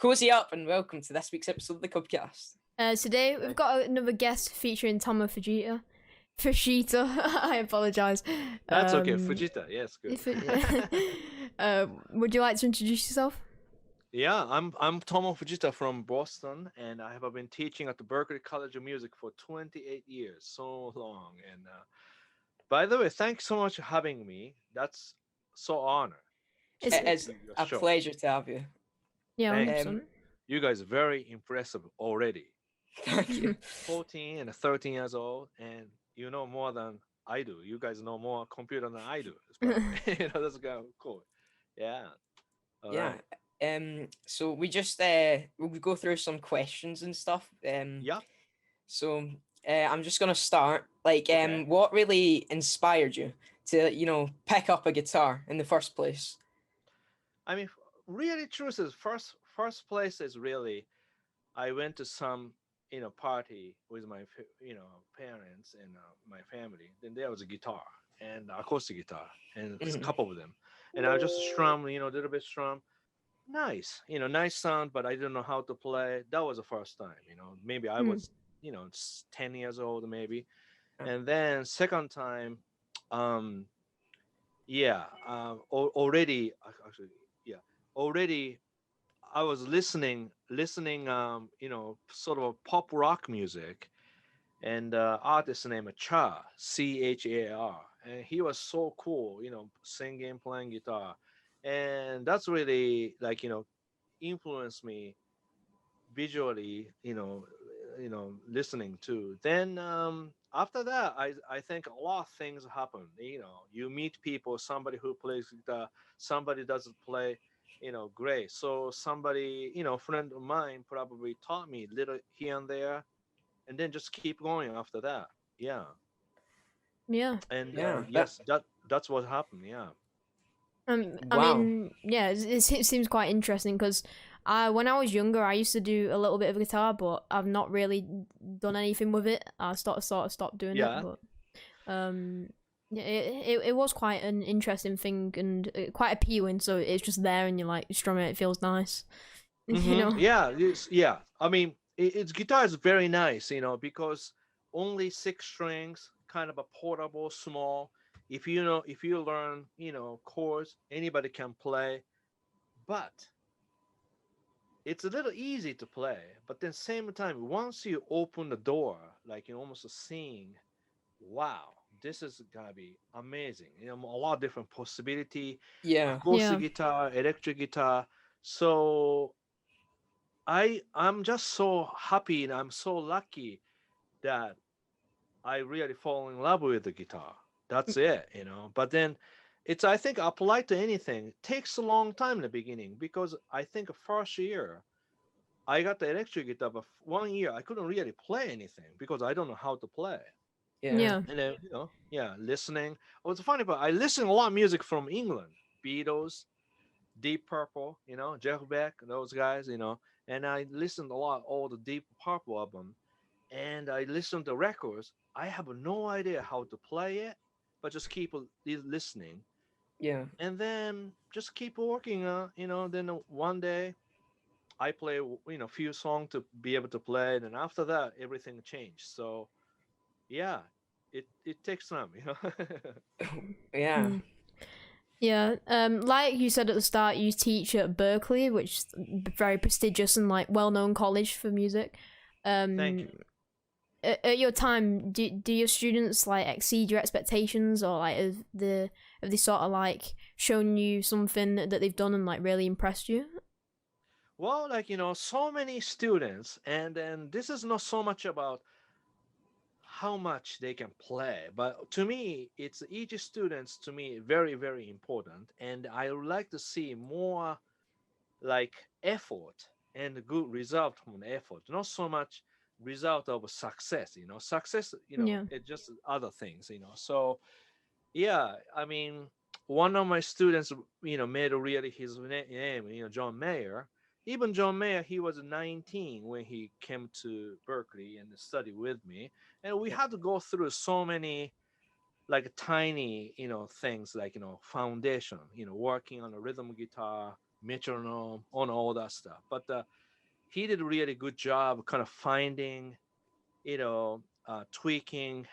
Cozy up and welcome to this week's episode of the Cub Cast. Today we've got another guest featuring Tomo Fujita. I apologize. That's okay. Fujita, yes, good. Would you like to introduce yourself? Yeah, I'm Tomo Fujita from Boston, and I have been teaching at the Berklee College of Music for 28 years, so long. And by the way, thanks so much for having me. That's so honor. It's a pleasure to have you. Yeah, you guys are very impressive already. Thank you. 14 and 13 years old, and you know more than I do. You guys know more computer than I do. That's cool. Yeah. All yeah. Right. So we just we'll go through some questions and stuff. Yeah. So I'm just gonna start. Okay. What really inspired you to pick up a guitar in the first place? I mean, really, truth is first place is really I went to some party with my parents and my family. Then there was a guitar and acoustic guitar and a couple of them, and I just strum, a little bit strum. Nice, nice sound, but I didn't know how to play. That was the first time, maybe I was 10 years old maybe. And then second time, already actually, already I was listening, sort of pop rock music, and artist named Char, and he was so cool, singing, playing guitar, and that's really influenced me visually, listening to. Then after that, I think a lot of things happen. You meet people, somebody who plays guitar, somebody doesn't play great. So somebody, friend of mine probably taught me little here and there, and then just keep going after that. Yeah. Yeah. And yes, that's what happened. Yeah. I mean, yeah, it seems quite interesting because when I was younger, I used to do a little bit of guitar, but I've not really done anything with it. I sort of stopped doing it, but yeah, it was quite an interesting thing and quite appealing. So it's just there, and you're like strumming it. It feels nice, Yeah. I mean, its guitar is very nice, because only 6 strings, kind of a portable, small. If you learn, chords, anybody can play, but it's a little easy to play. But then same time, once you open the door, like almost seeing, wow, this is gonna be amazing. A lot of different possibility. Yeah. Acoustic guitar, electric guitar. So I'm just so happy and I'm so lucky that I really fall in love with the guitar. That's it. But then I think apply to anything. It takes a long time in the beginning because I think first year I got the electric guitar, but 1 year I couldn't really play anything because I don't know how to play. Yeah. And then listening. What's funny, but I listen a lot of music from England, Beatles, Deep Purple, Jeff Beck, those guys, and I listened a lot all the Deep Purple album, and I listened to records. I have no idea how to play it, but just keep listening. Yeah. And then just keep working. Then one day I play, a few songs to be able to play, and after that everything changed. So yeah, it takes time. Yeah. Yeah, like you said at the start, you teach at Berklee, which is very prestigious and well-known college for music. Thank you. At your time, do your students exceed your expectations, or have they sort of shown you something that they've done and really impressed you? Well, so many students, and then this is not so much about how much they can play, but to me it's each students to me very, very important, and I would like to see more effort and good result from the effort, not so much result of success. Success, it's just other things. So yeah, I mean, one of my students, made really his name, John Mayer. Even John Mayer, he was 19 when he came to Berklee and studied with me, and we had to go through so many tiny, things foundation, working on a rhythm guitar, metronome, on all that stuff. But he did a really good job kind of finding, tweaking,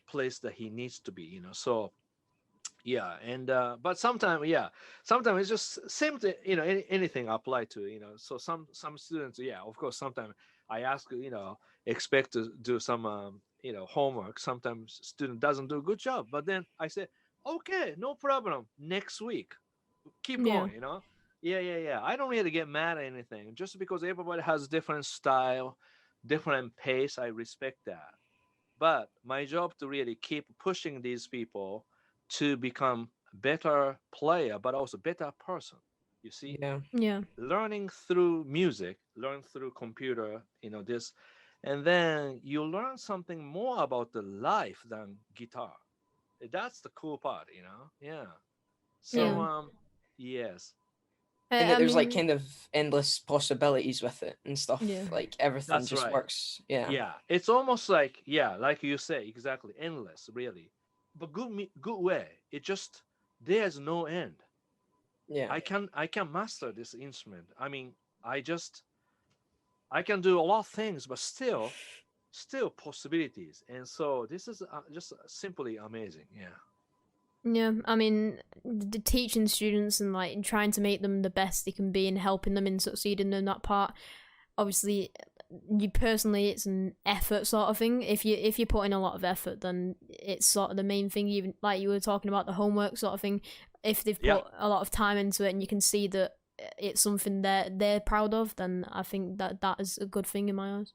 place that he needs to be, So yeah, and but sometimes it's just same to anything apply to, So some students, yeah, of course, sometimes I ask, expect to do some homework. Sometimes student doesn't do a good job, but then I say, okay, no problem, next week keep Yeah. going, yeah, I don't really get mad at anything just because everybody has different style, different pace. I respect that, but my job to really keep pushing these people to become better player but also better person, you see. Yeah. Yeah. Learning through music, learn through computer, this, and then you learn something more about the life than guitar. That's the cool part, yeah. Yeah. So yes, And I that there's like mean, kind of endless possibilities with it and yeah. stuff. Like everything that's just right. works. Yeah. Yeah, it's almost like, yeah, like you say, exactly, endless, really, but good way. It just, there's no end. Yeah. I can master this instrument. I mean, I just, I can do a lot of things, but still possibilities. And so this is just simply amazing. Yeah. Yeah, I mean, the teaching students and like trying to make them the best they can be and helping them in succeeding in that part. Obviously, you personally, it's an effort sort of thing. If you put in a lot of effort, then it's sort of the main thing. Even like you were talking about the homework sort of thing. If they've Yeah. put a lot of time into it and you can see that it's something they're proud of, then I think that is a good thing in my eyes.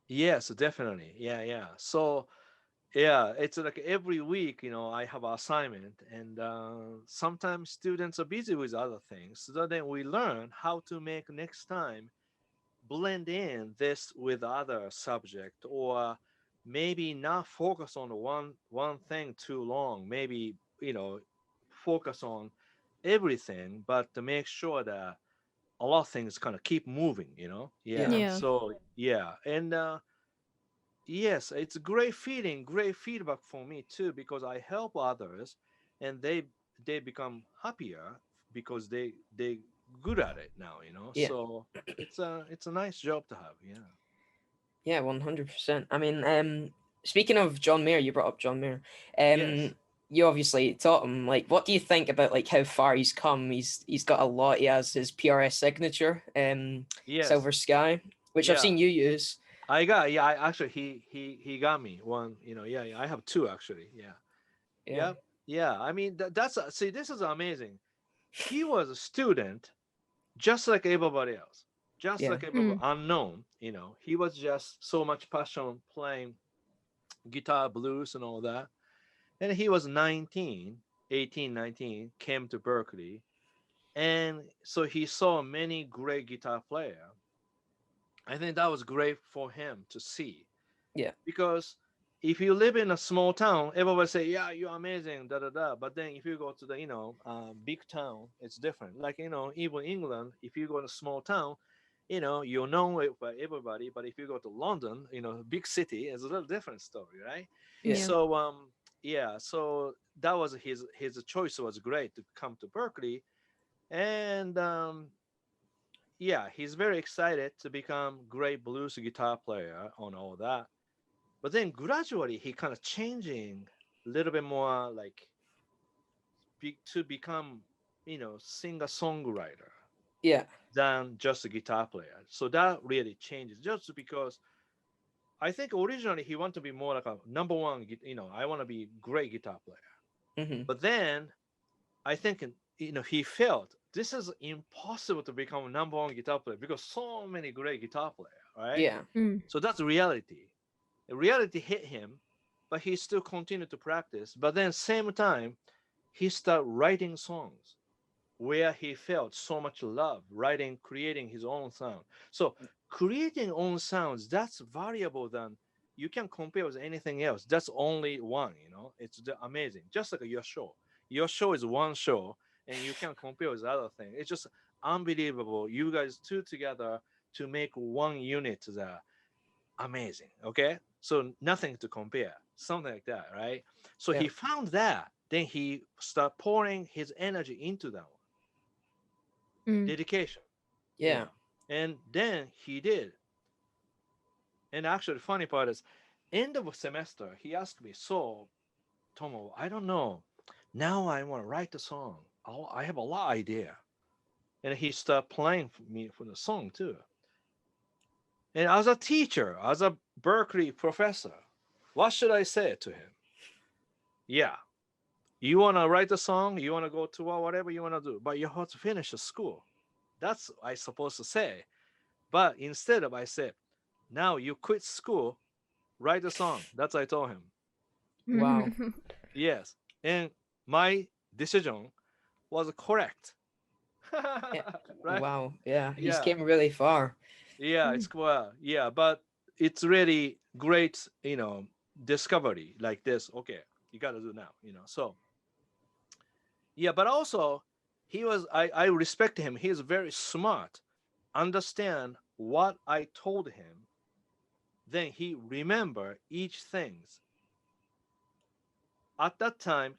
Yes, definitely. Yeah. So yeah, it's like every week, I have an assignment, and sometimes students are busy with other things. So then we learn how to make next time blend in this with other subject, or maybe not focus on one thing too long. Maybe focus on everything, but to make sure that a lot of things kind of keep moving. Yeah. Yeah. Yeah. So yeah, and yes, it's a great feeling, great feedback for me too, because I help others, and they become happier because they good at it now, Yeah. So it's a nice job to have, yeah. Yeah. 100%. I mean, speaking of John Mayer, you brought up John Mayer. Yes, You obviously taught him. Like, what do you think about like how far he's come? He's got a lot. He has his PRS signature, yes, Silver Sky, which I've yeah. seen you use. I got, yeah. I actually, he got me one. Yeah. I have two actually. Yeah, Yeah. yeah, yeah. I mean, that's see, this is amazing. He was a student just like everybody else, just Yeah. like everybody, Mm. unknown. He was just so much passion playing guitar, blues, and all that. And he was 19, 18, 19, came to Berklee. And so he saw many great guitar player. I think that was great for him to see, Yeah. because if you live in a small town, everybody say, "Yeah, you're amazing," da da da. But then if you go to the big town, it's different. Like even England, if you go to a small town, you're known by everybody. But if you go to London, big city, it's a little different story, right? Yeah. Yeah. So yeah, so that was his choice was great to come to Berkeley, and yeah, he's very excited to become great blues guitar player on all that. But then gradually he kind of changing a little bit more like to become singer songwriter Yeah. than just a guitar player. So that really changes just because I think originally he wanted to be more like a number one. I want to be great guitar player. Mm-hmm. But then I think he felt this is impossible to become a number one guitar player because so many great guitar players, right? Yeah. Mm. So that's reality. The reality hit him, but he still continued to practice. But then same time, he started writing songs where he felt so much love, writing, creating his own sound. So creating own sounds, that's valuable than you can compare with anything else. That's only one, it's amazing. Just like your show. Your show is one show and you can compare with other thing. It's just unbelievable. You guys two together to make one unit that amazing. Okay. So nothing to compare. Something like that, right? So Yeah. he found that. Then he started pouring his energy into that one. dedication. Yeah. And then he did. And actually, the funny part is, end of semester, he asked me, "So, Tomo, I don't know. Now I want to write the song. I have a lot of idea." And he started playing for me for the song too. And as a teacher, as a Berklee professor, what should I say to him? Yeah, you want to write a song, you want to go to whatever you want to do, but you have to finish the school. That's what I supposed to say. But instead of I said, now you quit school, write a song. That's what I told him. Wow. Yes. And my decision was correct. Yeah. Right? Wow. Yeah. He's Yeah. came really far. Yeah, it's well, yeah, but it's really great, discovery like this. Okay, you got to do now, So, yeah, but also I respect him. He is very smart. Understand what I told him, then he remember each things. At that time,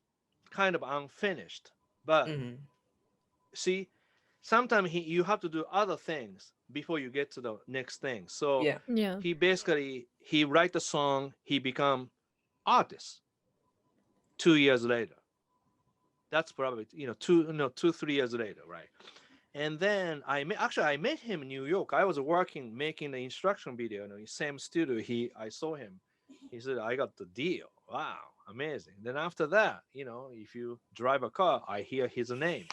kind of unfinished. But Hmm. see, sometimes you have to do other things before you get to the next thing. So Yeah. Yeah. he write the song, he become artist 2 years later. That's probably 2 3 years later, right? And then I met him in New York. I was working making the instruction video in the same studio. I saw him. He said, "I got the deal." Wow, amazing. Then after that, if you drive a car, I hear his name.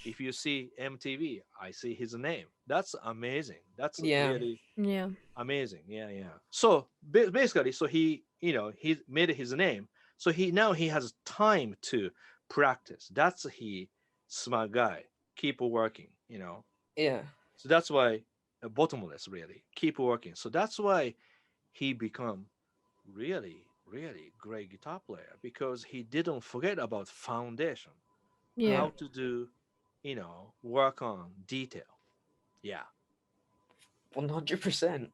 If you see MTV, I see his name. That's amazing. That's Yeah. really Yeah. amazing. Yeah, yeah. So basically, so he made his name. So he has time to practice. That's he smart guy. Keep working. Yeah. So that's why bottomless really keep working. So that's why he become really really great guitar player because he didn't forget about foundation, Yeah. how to do, work on detail. Yeah. 100%.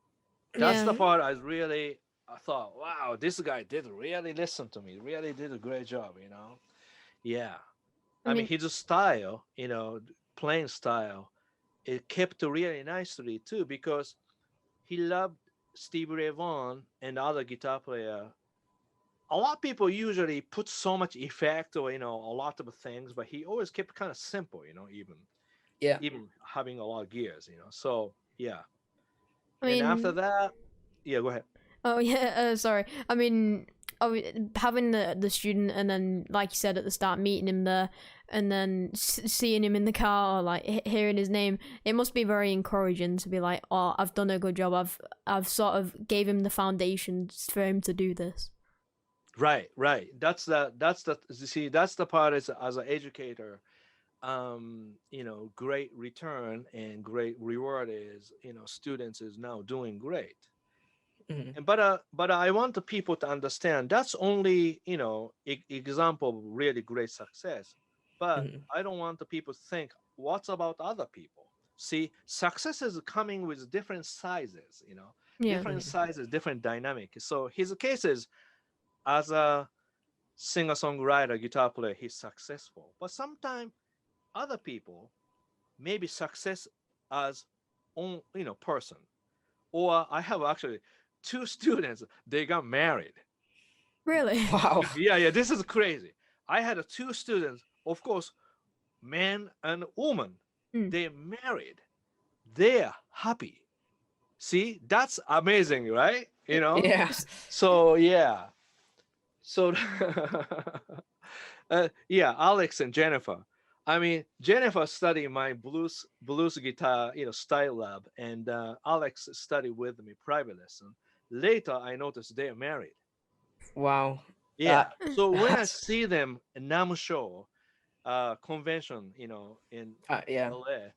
That's Yeah. the part I thought, wow, this guy did really listen to me, really did a great job. Yeah. I I mean, mean, his style, playing style, it kept really nicely too because he loved Stevie Ray Vaughan and other guitar player. A lot of people usually put so much effect or a lot of things, but he always kept kind of simple, even Yeah. even having a lot of gears. So yeah. I And after mean, that, yeah, go ahead. oh yeah. Sorry. I mean, having the student, and then like you said at the start, meeting him there, and then seeing him in the car, or like hearing his name, it must be very encouraging to be like, oh, I've done a good job. I've sort of gave him the foundations for him to do this. Right, right. That's the part as an educator. Great return and great reward is, students is now doing great. Hmm. And but I want the people to understand that's only, example of really great success. But Hmm. I don't want the people to think, what's about other people? See, success is coming with different sizes, Yeah. different sizes, different dynamic. So his case is as a singer-songwriter, guitar player, he's successful. But sometimes other people maybe success as own, person. Or I have actually two students, they got married. Really. Wow. Yeah, yeah, this is crazy. I had two students, of course, man and woman. Mm. They married. They're happy. See, that's amazing, right? Yeah. So yeah. So yeah, Alex and Jennifer. I mean, Jennifer studied my blues guitar, style lab, and Alex studied with me private lesson. Later, I noticed they're married. Wow. Yeah. That So when I that's see them in NAM show, convention, in yeah. LA,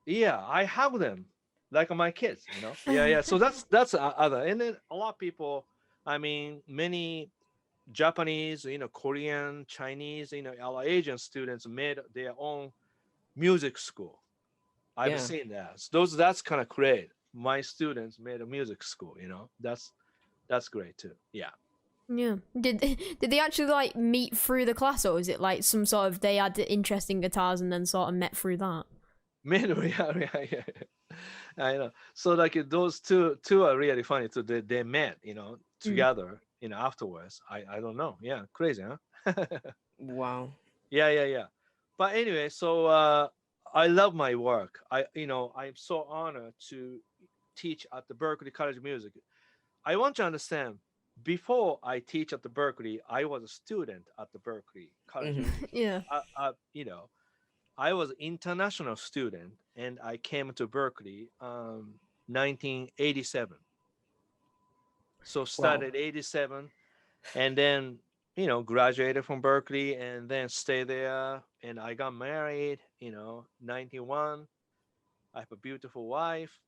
yeah, I hug them like my kids. Yeah, yeah. So that's other, and then a lot of people. I mean, many Japanese, Korean, Chinese, our Asian students made their own music school. I've Yeah. seen that. So that's kind of great. My students made a music school. That's great too. Yeah. Yeah. Did they actually like meet through the class, or is it like some sort of they had interest in guitars and then sort of met through that? Many, yeah. I know. So like those two are really funny too. They met, together, afterwards. I don't know. Yeah, crazy, huh? Wow. Yeah. But anyway, so I love my work. I'm so honored to teach at the Berklee College of Music. I want to understand. Before I teach at the Berklee, I was a student at the Berklee College of Mhm. Music. Yeah. I was international student, and I came to Berklee 1987. So Wow. started 87, and then graduated from Berklee, and then stayed there. And I got married. 91. I have a beautiful wife.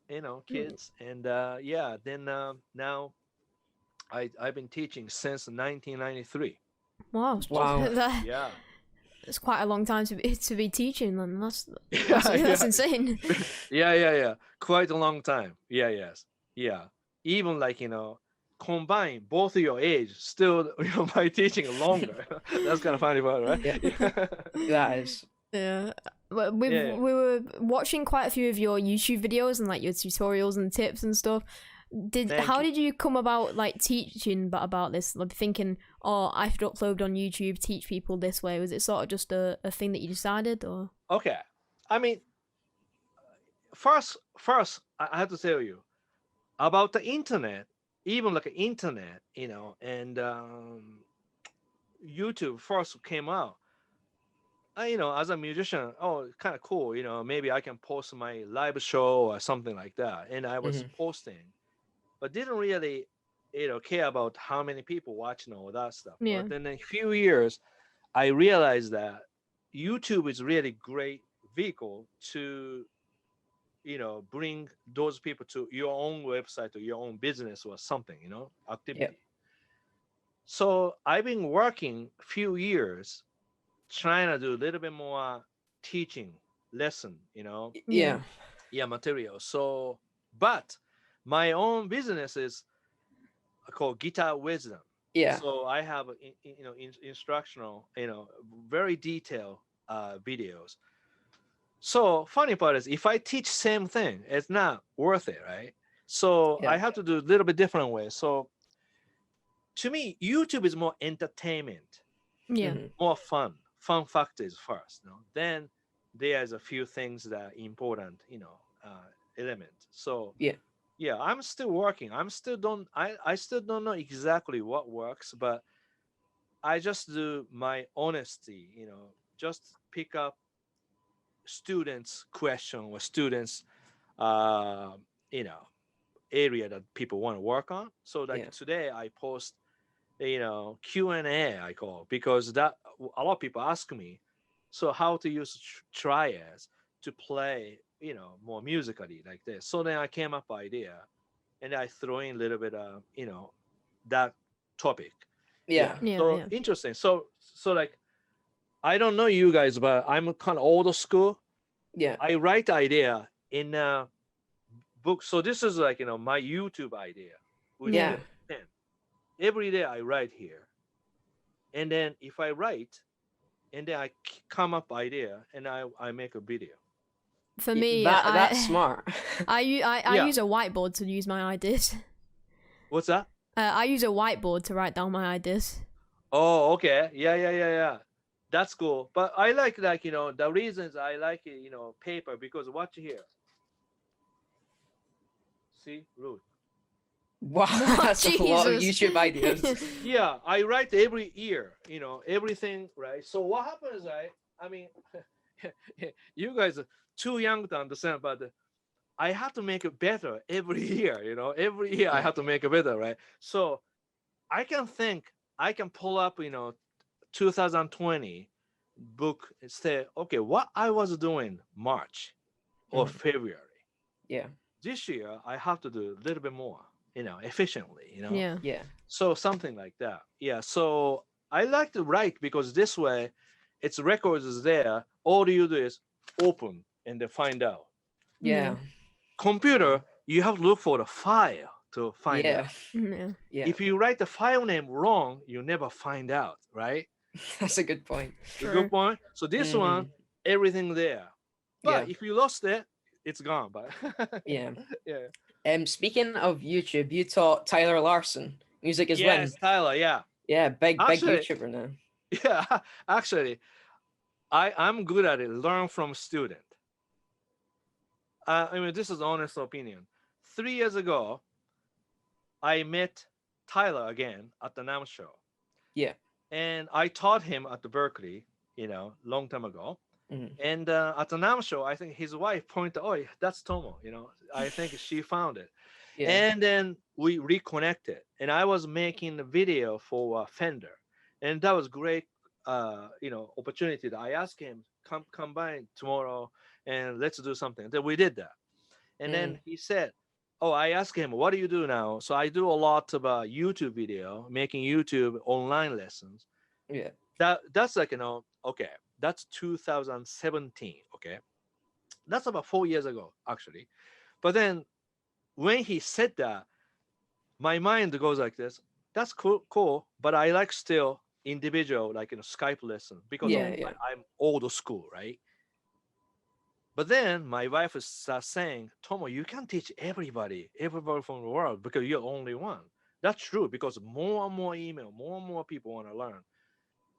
Mm. Kids, and yeah. Then now I've been teaching since 1993. Wow. Wow. Yeah. It's quite a long time to be teaching. Then that's Yeah. insane. Yeah. Quite a long time. Yes. Yeah. Even like, combine both of your age, still, by teaching longer. That's kind of funny about it, Yeah. right? That is. Yeah. But we Yeah. were watching quite a few of your YouTube videos and like your tutorials and tips and stuff. How did you come about like teaching about this? Like thinking, oh, I should upload on YouTube, teach people this way. Was it sort of just a thing that you decided, or? Okay. I mean, first, I have to tell you about the internet, even like internet, and YouTube first came out. As a musician, oh, kind of cool, maybe I can post my live show or something like that. And I was Mhm. posting, but didn't really, care about how many people watching all that stuff. Yeah. But then in a few years, I realized that YouTube is really great vehicle to, bring those people to your own website or your own business or something, activity. Yep. So I've been working few years trying to do a little bit more teaching lesson, Yeah. material. So, but my own business is called Guitar Wisdom. Yeah. So I have, instructional, very detailed videos. So funny part is if I teach same thing, it's not worth it, right? So I Yeah. have to do a little bit different way. So to me, YouTube is more entertainment, Yeah. Mhm. more fun factors first. Then there's a few things that are important, element. So Yeah. I'm still working. I still don't know exactly what works, but I just do my honesty, just pick up students' question or students, uh, you know, area that people want to work on. So like Yeah. today I post, Q&A I call, because that a lot of people ask me, so how to use triads to play, more musically like this. So then I came up idea, and I throw in a little bit of, that topic. Yeah. Yeah. Yeah. So Yeah. interesting. So like I don't know you guys, but I'm kind of old school. Yeah. I write idea in a book. So this is like, my YouTube idea with Yeah. the pen. Every day I write here. And then if I write, and then I come up idea, and I make a video. For me, That's smart. I Yeah. use a whiteboard to use my ideas. What's that? I use a whiteboard to write down my ideas. Oh, okay. Yeah. That's cool. But I like the reasons I like it, paper, because watch here. See, root. Wow, that's a lot of Jesus. YouTube ideas. Yeah, I write every year, everything, right? So what happens, right? I mean, you guys are too young to understand, but I have to make it better every year, every year I have to make it better, right? So I can pull up, 2020 book and say, okay, what I was doing March or February. Yeah. This year I have to do a little bit more, efficiently, Yeah. Yeah. So something like that. Yeah. So I like to write because this way its records is there. All you do is open and then find out. Yeah. Computer, you have to look for the file to find Yeah. out. Yeah. Yeah. If you write the file name wrong, you never find out, right? That's a good point. A good point. So this one, everything there. But if you lost it, it's gone. But yeah. yeah. Speaking of YouTube, you taught Tyler Larson music as well. Yes, Tyler. Yeah. Yeah, big Actually, YouTuber now. yeah. Actually, I'm good at it. Learn from student. I mean, this is honest opinion. 3 years ago, I met Tyler again at the NAM show. Yeah. And I taught him at the Berklee, long time ago. And at the NAM show, I think his wife pointed, "Oh, that's Tomo." I think she found it. Yeah. And then we reconnected, and I was making a video for Fender, and that was great, opportunity. That I asked him, come by tomorrow, and let's do something. Then we did that, and then he said, "Oh," I asked him, "What do you do now?" So I do a lot of YouTube video, making YouTube online lessons. Yeah. That's like okay. That's 2017. Okay, that's about 4 years ago, actually. But then when he said that, my mind goes like this. That's cool, but I like still individual, like Skype lesson, because Yeah. I'm old school, right? But then my wife starts saying, "Tomo, you can't teach everybody from the world because you're only one." That's true, because more and more email, more and more people want to learn.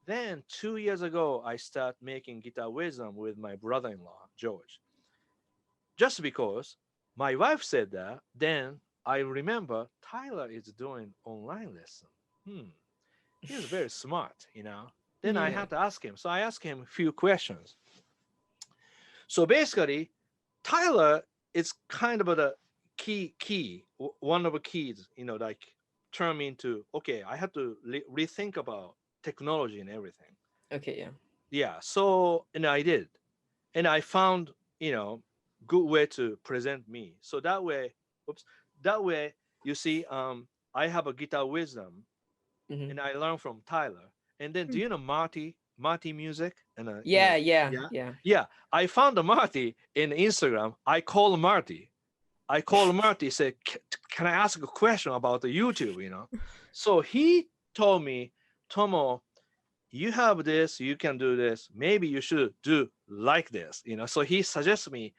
Then 2 years ago, I start making guitar wisdom with my brother-in-law, George. Just because my wife said that, then I remember Tyler is doing online lesson. He's very smart. Then I had to ask him. So I asked him a few questions. So basically, Tyler is kind of the one of the keys, like turn me into, okay, I have to rethink about technology and everything. Okay. Yeah. Yeah. So, and I did. And I found, good way to present me. So that way, you see, I have a guitar wisdom, and I learned from Tyler. And then, do you know Marty Music? And Yeah. yeah. I found the Marty in Instagram. I called Marty. Said, "Can I ask a question about the YouTube?" So he told me, "Tomo, you have this, you can do this. Maybe you should do like this." So he suggests me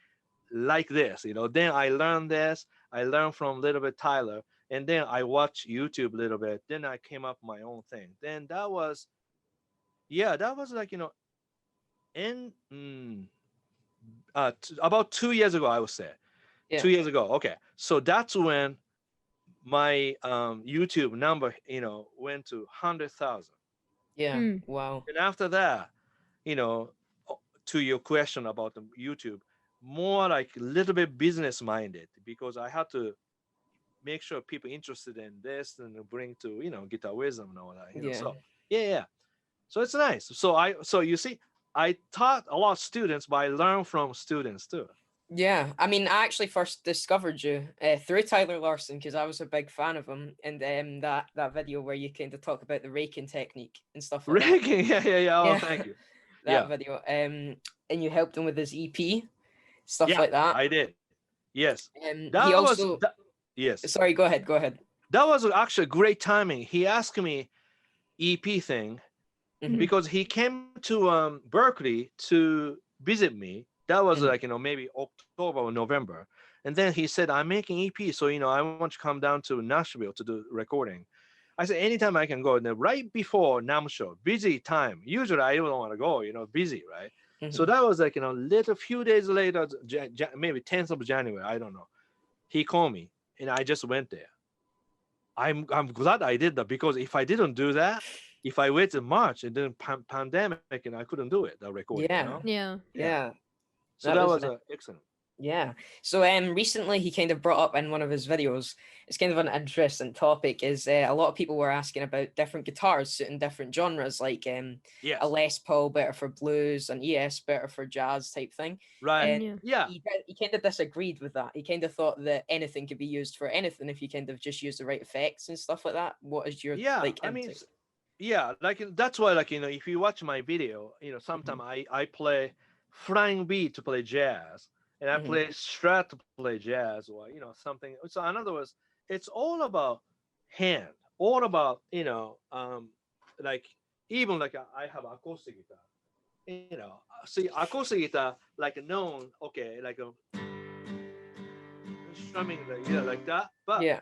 like this. Then I learned this. I learned from a little bit Tyler, and then I watched YouTube a little bit. Then I came up my own thing. Then that was like in about 2 years ago, I would say. Yeah. 2 years ago. Okay, so that's when my YouTube number went to 100,000. Yeah. Wow. And after that, to your question about the YouTube, more like a little bit business minded, because I had to make sure people interested in this and bring to guitar wisdom and all that. Yeah. So yeah. So it's nice. So you see, I taught a lot of students, but I learned from students too. Yeah, I mean, I actually first discovered you through Tyler Larson because I was a big fan of him, and that video where you kind of talk about the raking technique and stuff like Raking, that. yeah. Oh, Yeah. thank you. That video, and you helped him with his EP, stuff Yeah, like that. I did. Yes. He was also. yes. Sorry, go ahead. Go ahead. That was actually great timing. He asked me EP thing because he came to Berklee to visit me. That was like maybe October or November, and then he said, "I'm making EP, so I want to come down to Nashville to do recording." I said, "Anytime I can go." And then right before NAM show, busy time. Usually I don't want to go, busy, right? So that was like little few days later, maybe 10th of January, I don't know. He called me, and I just went there. I'm glad I did that, because if I didn't do that, if I waited March and then pandemic and I couldn't do it, the recording. Yeah. So that was excellent. Yeah. So recently he kind of brought up in one of his videos, it's kind of an interesting topic, is a lot of people were asking about different guitars suiting different genres, like Yes. a Les Paul better for blues, an ES better for jazz type thing. Right. Yeah. He kind of disagreed with that. He kind of thought that anything could be used for anything if you kind of just use the right effects and stuff like that. What is your like? I mean, like that's why, like if you watch my video, sometimes I play flying V to play jazz, and I play Strat to play jazz, or something. So in other words, it's all about hand, all about like even like I have acoustic guitar, see, acoustic guitar, like known, okay, like a strumming, like that. But Yeah.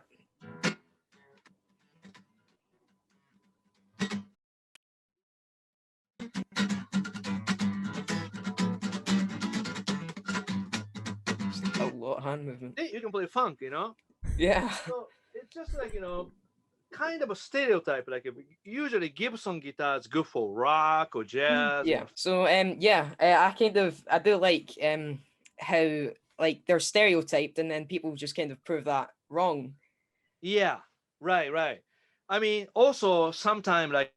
Just a lot of hand movement. you can play funk, Yeah. So it's just like, kind of a stereotype. Like usually Gibson guitar is good for rock or jazz. Yeah. So I do like how like they're stereotyped and then people just kind of prove that wrong. Yeah, right. I mean, also sometimes like,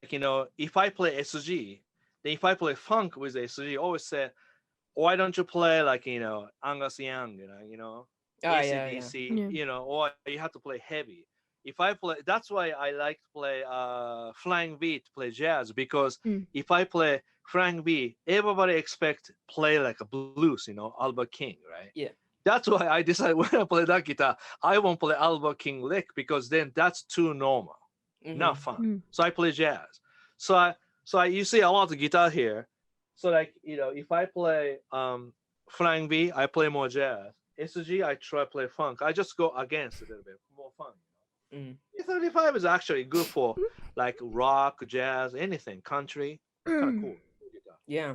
if I play SG, then if I play funk with SG, always say, why don't you play like, Angus Young, Oh yeah. AC/DC, or you have to play heavy. If I play, that's why I like to play Flying V to play jazz, because if I play Flying V, everybody expect play like a blues, Albert King, right? Yeah. That's why I decided when I play that guitar, I won't play Albert King lick, because then that's too normal, not fun. So I play jazz. So you see a lot of guitar here. So like, if I play Flying V, I play more jazz. SG, I try to play funk. I just go against a little bit more fun. E35 is actually good for like rock, jazz, anything, country. Kind of cool. Yeah.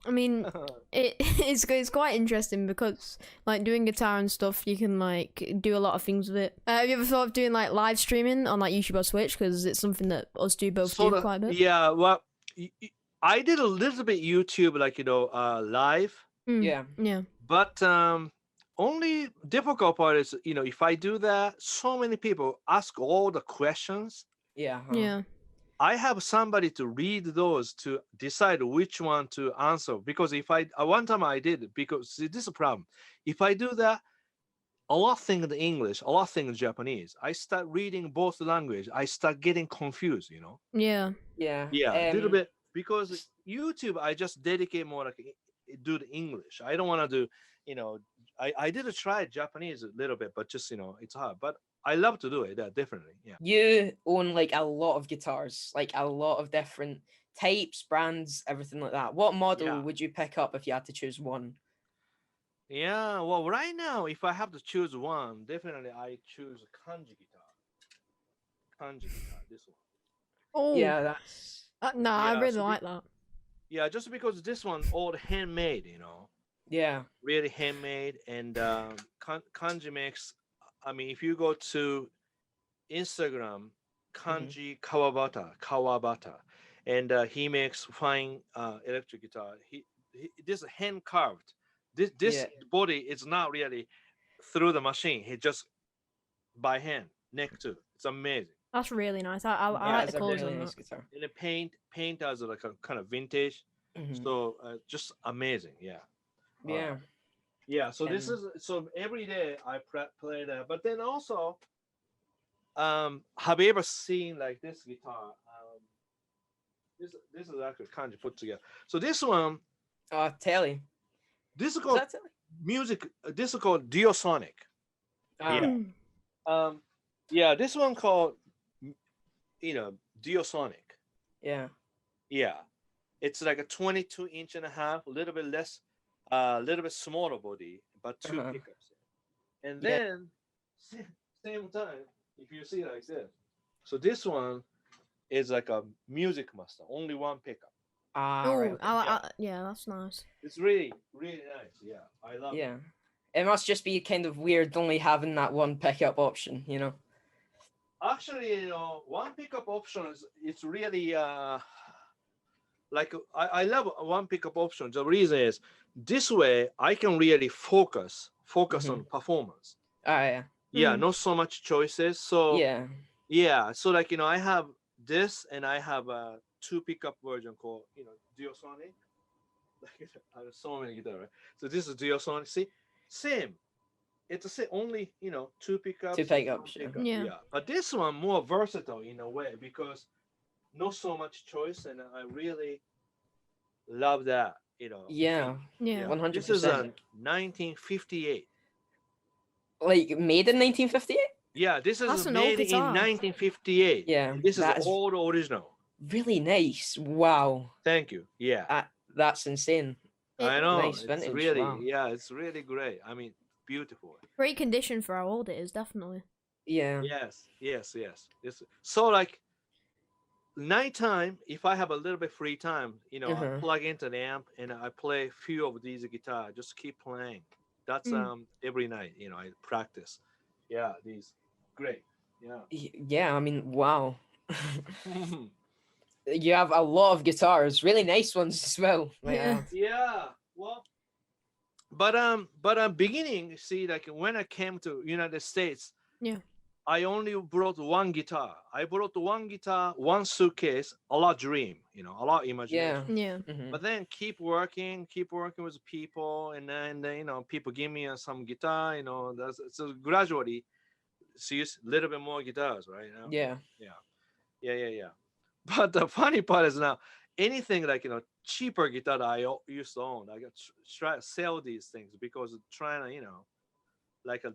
I mean, it's quite interesting because like doing guitar and stuff, you can like do a lot of things with it. Have you ever thought of doing like live streaming on like YouTube or Twitch? Because it's something that us do both do quite a bit. Yeah, well, I did a little bit YouTube, like live. Yeah. But only difficult part is, if I do that, so many people ask all the questions. Yeah. Yeah. I have somebody to read those to decide which one to answer. Because if one time I did, because see, this is a problem. If I do that, a lot of things in English, a lot of things in Japanese, I start reading both language. I start getting confused, Yeah. Yeah, a little bit, because YouTube, I just dedicate more like do the English. I don't want to do, I did try Japanese a little bit, but just, it's hard. But I love to do it, definitely. Yeah. You own like a lot of guitars, like a lot of different types, brands, everything like that. What model would you pick up if you had to choose one? Yeah, well, right now, if I have to choose one, definitely I choose a Kanji guitar. Kanji guitar, this one. Oh. Yeah, that's... I really like that. Yeah, just because this one all handmade, Yeah. Really handmade. And Kanji makes, I mean, if you go to Instagram, Kanji Kawabata, and he makes fine electric guitar. He this is hand carved. This body is not really through the machine. He just by hand, neck to. It's amazing. That's really nice. I like the colors on that. Guitar. And the paint as like a kind of vintage. So just amazing. Yeah. Yeah. So this is every day I play that. But then also, have you ever seen like this guitar? This is actually Kanji put together. So this one. Telly. This is called music. This is called Diosonic. Yeah. This one called, Diosonic. Yeah. Yeah. It's like a 22.5 inch, a little bit less, a little bit smaller body, but 2 pickups. And then same time, if you see like this, so this one is like a music master, only one pickup. Yeah, that's nice. It's really, really nice. Yeah, I love it. Yeah, it must just be kind of weird only having that one pickup option, Actually, one pickup option is it's really like I love one pickup option. The reason is this way I can really focus on performance. Yeah, not so much choices. So so like I have this and I have a 2 pickup version called Diosonic. Like I have so many guitars, right? So this is Diosonic. See, same. It's the same, only 2 pickups. 2 pickups. Yeah. But this one more versatile in a way because not so much choice, and I really love that. Yeah. 100%. This is a 1958. Like made in 1958? Yeah, this is That's an made old in guitar. 1958. Yeah, This is all original. Really nice. Wow. Thank you. Yeah. That's insane. I know. Nice It's vintage. really, Wow. yeah, it's really great. I mean, beautiful. Great condition for how old it is, definitely. Yeah. Yes. It's so like nighttime, if I have a little bit free time, I plug into the amp and I play a few of these guitar, just keep playing. That's every night, I practice. Yeah, these great. Yeah. Yeah, I mean, wow. You have a lot of guitars, really nice ones as well. Yeah. Well, but beginning, see, like when I came to United States, I only brought one guitar. I brought one guitar, one suitcase, a lot dream, a lot imagination. Yeah. But then keep working with people, and then people give me some guitar, so gradually, see a little bit more guitars, right now. Yeah. But the funny part is now anything like cheaper guitar that I used to own, I got try to sell these things because trying to like a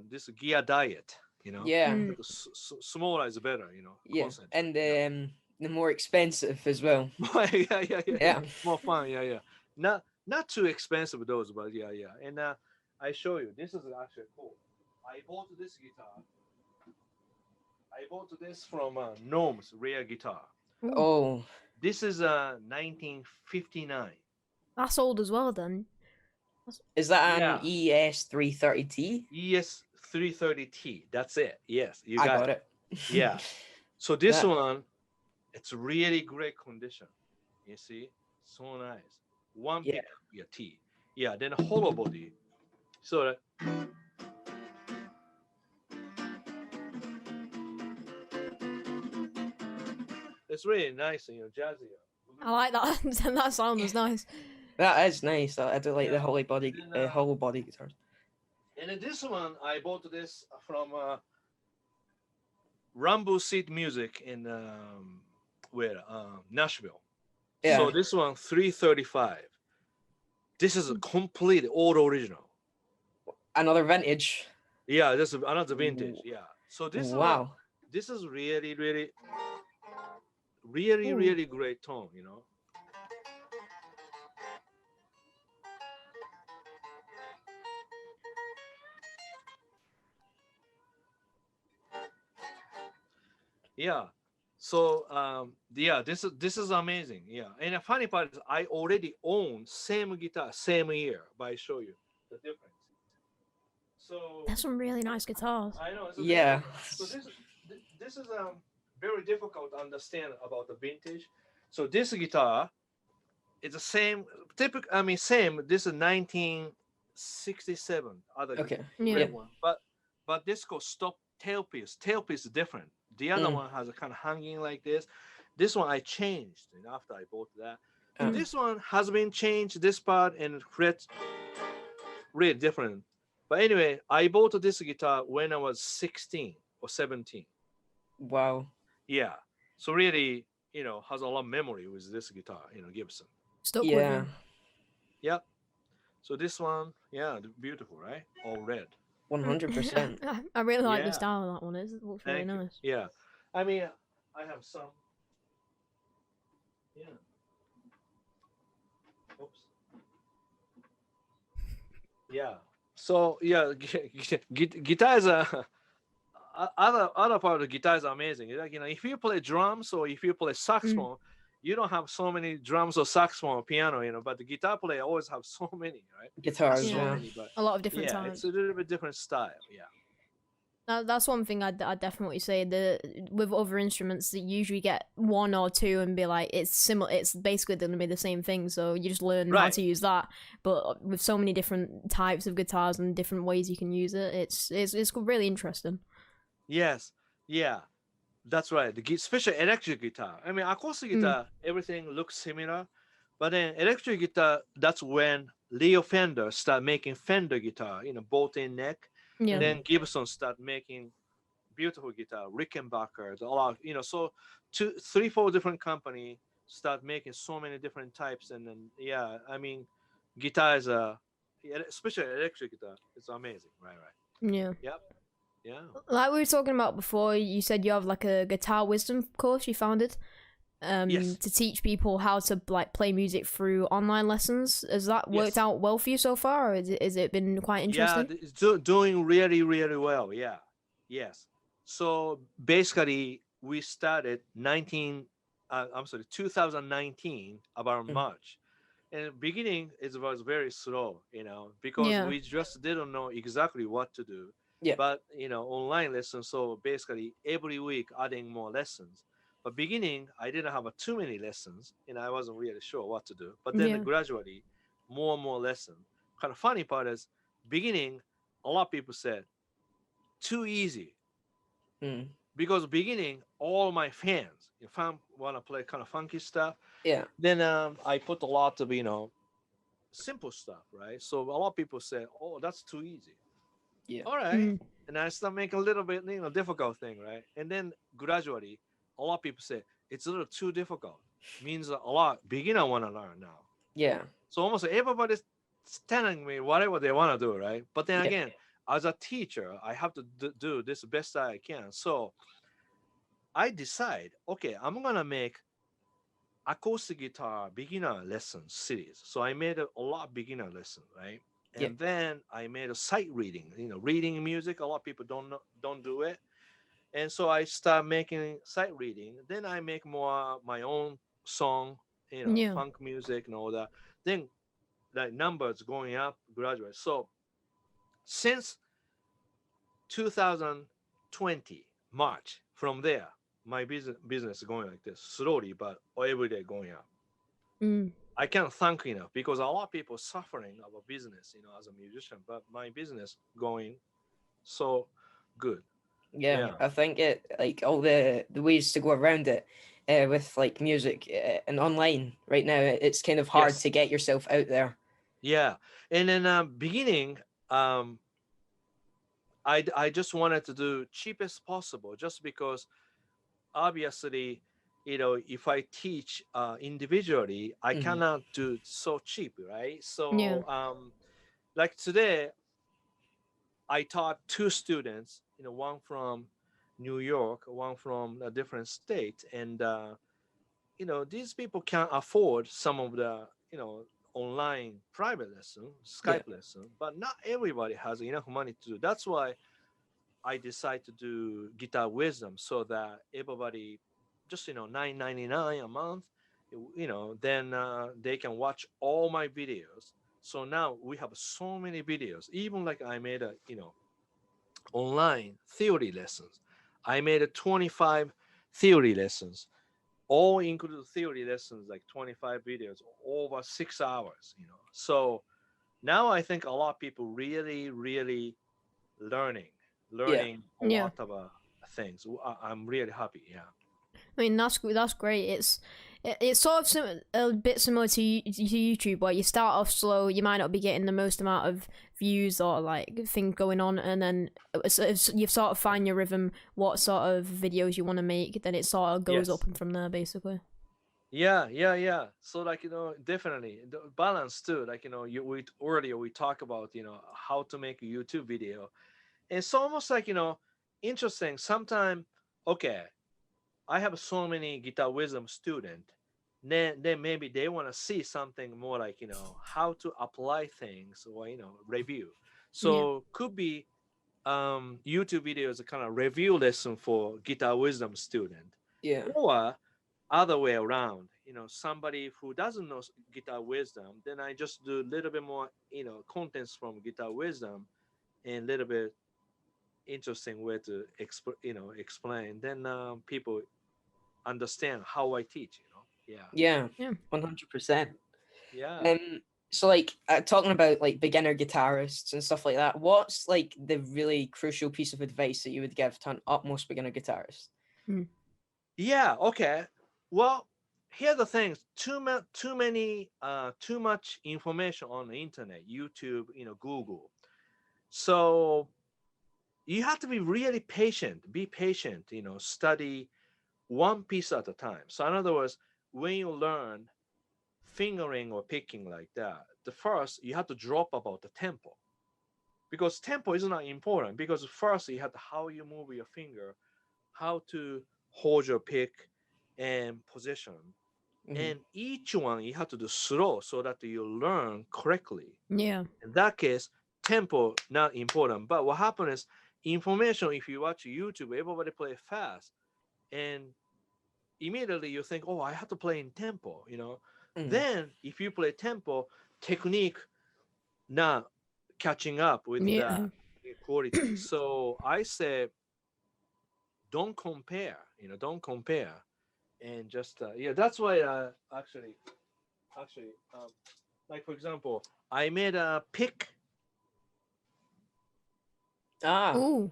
this gear diet. Yeah. Smaller is better, Yeah, and the more expensive as well. Yeah. More fun, yeah. Not too expensive those, but yeah. And I show you. This is actually cool. I bought this guitar. I bought this from Gnome's rare guitar. Oh. This is 1959. That's old as well, then. Is that an ES 330T? ES 330T. That's it. Yes, I got it. Yeah. So this one, it's really great condition. You see, so nice. One pick, T. Yeah. Then a hollow body. So. It's really nice, jazzy. I like that. That sound was nice. That is nice. I do like the hollow body guitars. And in this one, I bought this from Rumble Seat Music in Nashville. Yeah. So this one 335. This is a complete old original. Another vintage. Yeah, this is another vintage. Yeah. So this wow. This is really, really, really, really great tone. Yeah. So this is amazing. Yeah. And the funny part is I already own same guitar, same year, but I show you the difference. So that's some really nice guitars. I know. Yeah. So this is very difficult to understand about the vintage. So this guitar is the same same. This is 1967 other okay. one. But this called stop tailpiece. Tailpiece is different. The other one has a kind of hanging like this. This one I changed after I bought that. This one has been changed, this part, and frets really different. But anyway, I bought this guitar when I was 16 or 17. Wow. Yeah. So really, has a lot of memory with this guitar, Gibson. Stuck with you. Yep. So this one, beautiful, right? All red. 100%. I really like the style of that one. It looks really nice. Yeah. I mean, I have some. Yeah. Oops. Yeah. So guitar is other part of the guitar is amazing. Like if you play drums or if you play saxophone, you don't have so many drums or saxophone or piano, but the guitar player always have so many, right? Guitars, many, but a lot of different types. It's a little bit different style, That's one thing I'd definitely say. With other instruments, that you usually get one or two and be like, it's similar. It's basically going to be the same thing. So you just learn how to use that. But with so many different types of guitars and different ways you can use it, it's really interesting. Yes, yeah, that's right. Especially electric guitar. I mean, acoustic guitar, everything looks similar, but then electric guitar, that's when Leo Fender start making Fender guitar, bolt-in neck. Yeah. And then Gibson start making beautiful guitar, Rickenbacker, a lot, so 2, 3, 4 different company start making so many different types. And then, I mean, guitar is especially electric guitar, it's amazing, right? Yeah. Yep. Yeah. Like we were talking about before, you said you have like a guitar wisdom course you founded. to teach people how to like play music through online lessons. Has that worked out well for you so far, or has it been quite interesting? Yeah, it's doing really, really well. Yeah, yes. So basically, we started 2019 about March. In the beginning, it was very slow, because we just didn't know exactly what to do. Yeah. But online lessons. So basically, every week adding more lessons. But beginning, I didn't have too many lessons, and I wasn't really sure what to do. But then gradually, more and more lessons. Kind of funny part is, beginning, a lot of people said too easy. Because beginning, all my fans, if I want to play kind of funky stuff, then I put a lot of simple stuff, right? So a lot of people say, "Oh, that's too easy." Yeah. All right, and I start making a little bit difficult thing, right? And then gradually, a lot of people say it's a little too difficult. Means a lot beginner want to learn now. Yeah. So almost everybody's telling me whatever they want to do, right? But then again, as a teacher, I have to do this best I can. So I decide, okay, I'm gonna make acoustic guitar beginner lesson series. So I made a lot of beginner lesson, right? And then I made a sight reading, reading music. A lot of people don't do it. And so I start making sight reading. Then I make more my own song, funk music and all that. Then the numbers going up gradually. So since 2020 March, from there, my business is going like this, slowly but every day going up. I can't thank enough because a lot of people suffering of a business, as a musician, but my business going so good. Yeah, I think it like all the ways to go around it with like music and online right now, it's kind of hard to get yourself out there. Yeah, and in beginning, I just wanted to do cheapest possible, just because obviously, if I teach individually, I cannot do so cheap, right? So like today, I taught two students, one from New York, one from a different state, and these people can't afford some of the online private lesson, Skype lesson, but not everybody has enough money to do. That's why I decided to do Guitar Wisdom, so that everybody just $9.99 a month, then they can watch all my videos. So now we have so many videos. Even like I made a online theory lessons. I made a 25 theory lessons, all included theory lessons, like 25 videos over 6 hours. So now I think a lot of people really, really learning a lot of things. I'm really happy. Yeah. I mean, that's great. It's sort of a bit similar to YouTube, where you start off slow, you might not be getting the most amount of views or like things going on, and then you sort of find your rhythm, what sort of videos you want to make, then it sort of goes up and from there, basically. Yeah. So like definitely the balance too. Like earlier we talked about how to make a YouTube video. It's almost like interesting. Sometimes, okay, I have so many Guitar Wisdom student. Then maybe they want to see something more like how to apply things, or review. So could be YouTube videos, a kind of review lesson for Guitar Wisdom student. Or other way around. Somebody who doesn't know Guitar Wisdom, then I just do a little bit more contents from Guitar Wisdom and a little bit interesting way to explain, then people understand how I teach. Yeah, 100%. Yeah. So like talking about like beginner guitarists and stuff like that, what's like the really crucial piece of advice that you would give to an utmost beginner guitarist? Yeah. Okay. Well, here are the things. Too much information on the internet, YouTube, Google. So you have to be really patient. Be patient. Study one piece at a time. So in other words, when you learn fingering or picking like that, the first you have to drop about the tempo, because tempo is not important. Because first you have to how you move your finger, how to hold your pick, and position. Mhm. And each one you have to do slow so that you learn correctly. Yeah. In that case, tempo not important. But what happens is information. If you watch YouTube, everybody play fast, and immediately you think, oh, I have to play in tempo. Mhm. Then if you play tempo, technique not catching up with Yeah. the quality. So I say, don't compare. Don't compare, and just yeah. That's why actually, like for example, I made a pick. Ah, Ooh.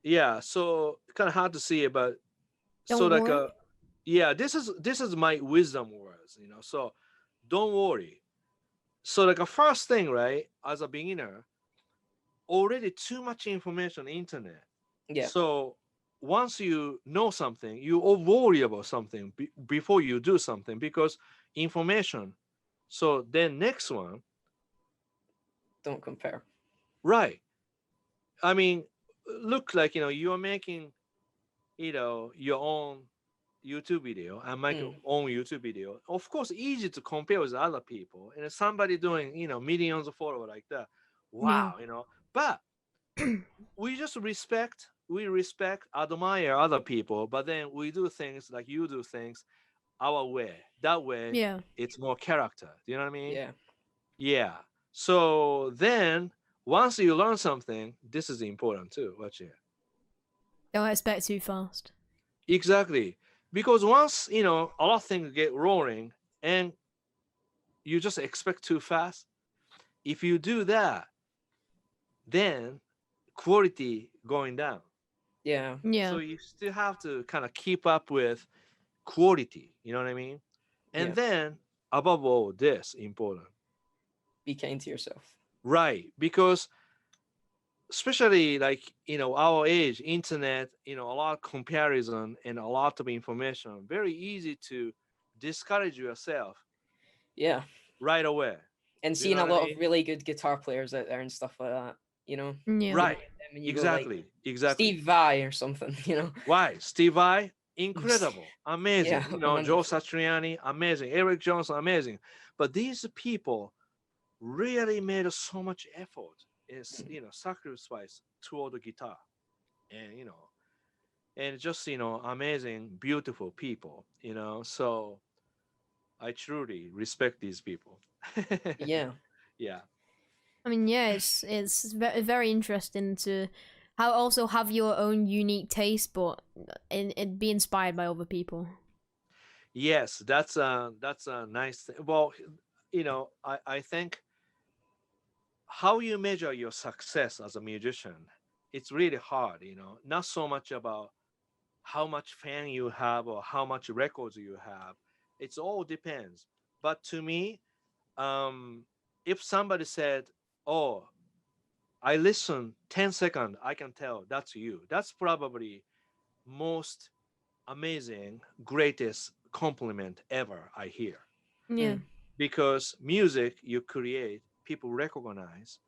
Yeah, so kind of hard to see, but so Don't like worry. yeah, this is my wisdom words. So don't worry. So like a first thing, right? As a beginner, already too much information on the internet. yeah, So once you know something, you all worry about something before you do something because information. So then next one, don't compare. right? I mean, look like you are making your own YouTube video and make your Mm. own YouTube video. Of course, easy to compare with other people and somebody doing millions of followers like that. Yeah. Wow. But we respect, admire other people, but then we do things like you do things our way. That way, Yeah. it's more character. Do you know what I mean? Yeah, Yeah. So then, once you learn something, this is important too. Watch it. Don't expect too fast. Exactly. Because once, a lot of things get rolling and you just expect too fast, if you do that, then quality going down. yeah. So Yeah. you still have to kind of keep up with quality, you know what I mean? And Yeah. then above all, this important. Be kind to yourself. Right. Because especially like, our age, internet, a lot of comparison and a lot of information, very easy to discourage yourself Yeah. right away. And Do you seeing know a what I lot of mean? really good guitar players out there and stuff like that, you know, Yeah. you Right. look at them and you go like Exactly. Steve Vai or something, Why? Steve Vai, incredible, Yeah, amazing. Joe 100%. Satriani, amazing. Eric Johnson, amazing. But these people really made so much effort, is Mhm. sacrifice toward the guitar, and and just amazing, beautiful people. So I truly respect these people. Yeah. Yeah. I mean, yeah, it's very interesting to how also have your own unique taste, but in be inspired by other people. Yes, that's a nice thing. Well, I think how you measure your success as a musician, it's really hard. Not so much about how much fan you have or how much records you have. It's all depends. But to me, if somebody said, oh, I listen 10 seconds, I can tell that's you. That's probably most amazing, greatest compliment ever I hear. Yeah. Mm. Because music you create, people recognize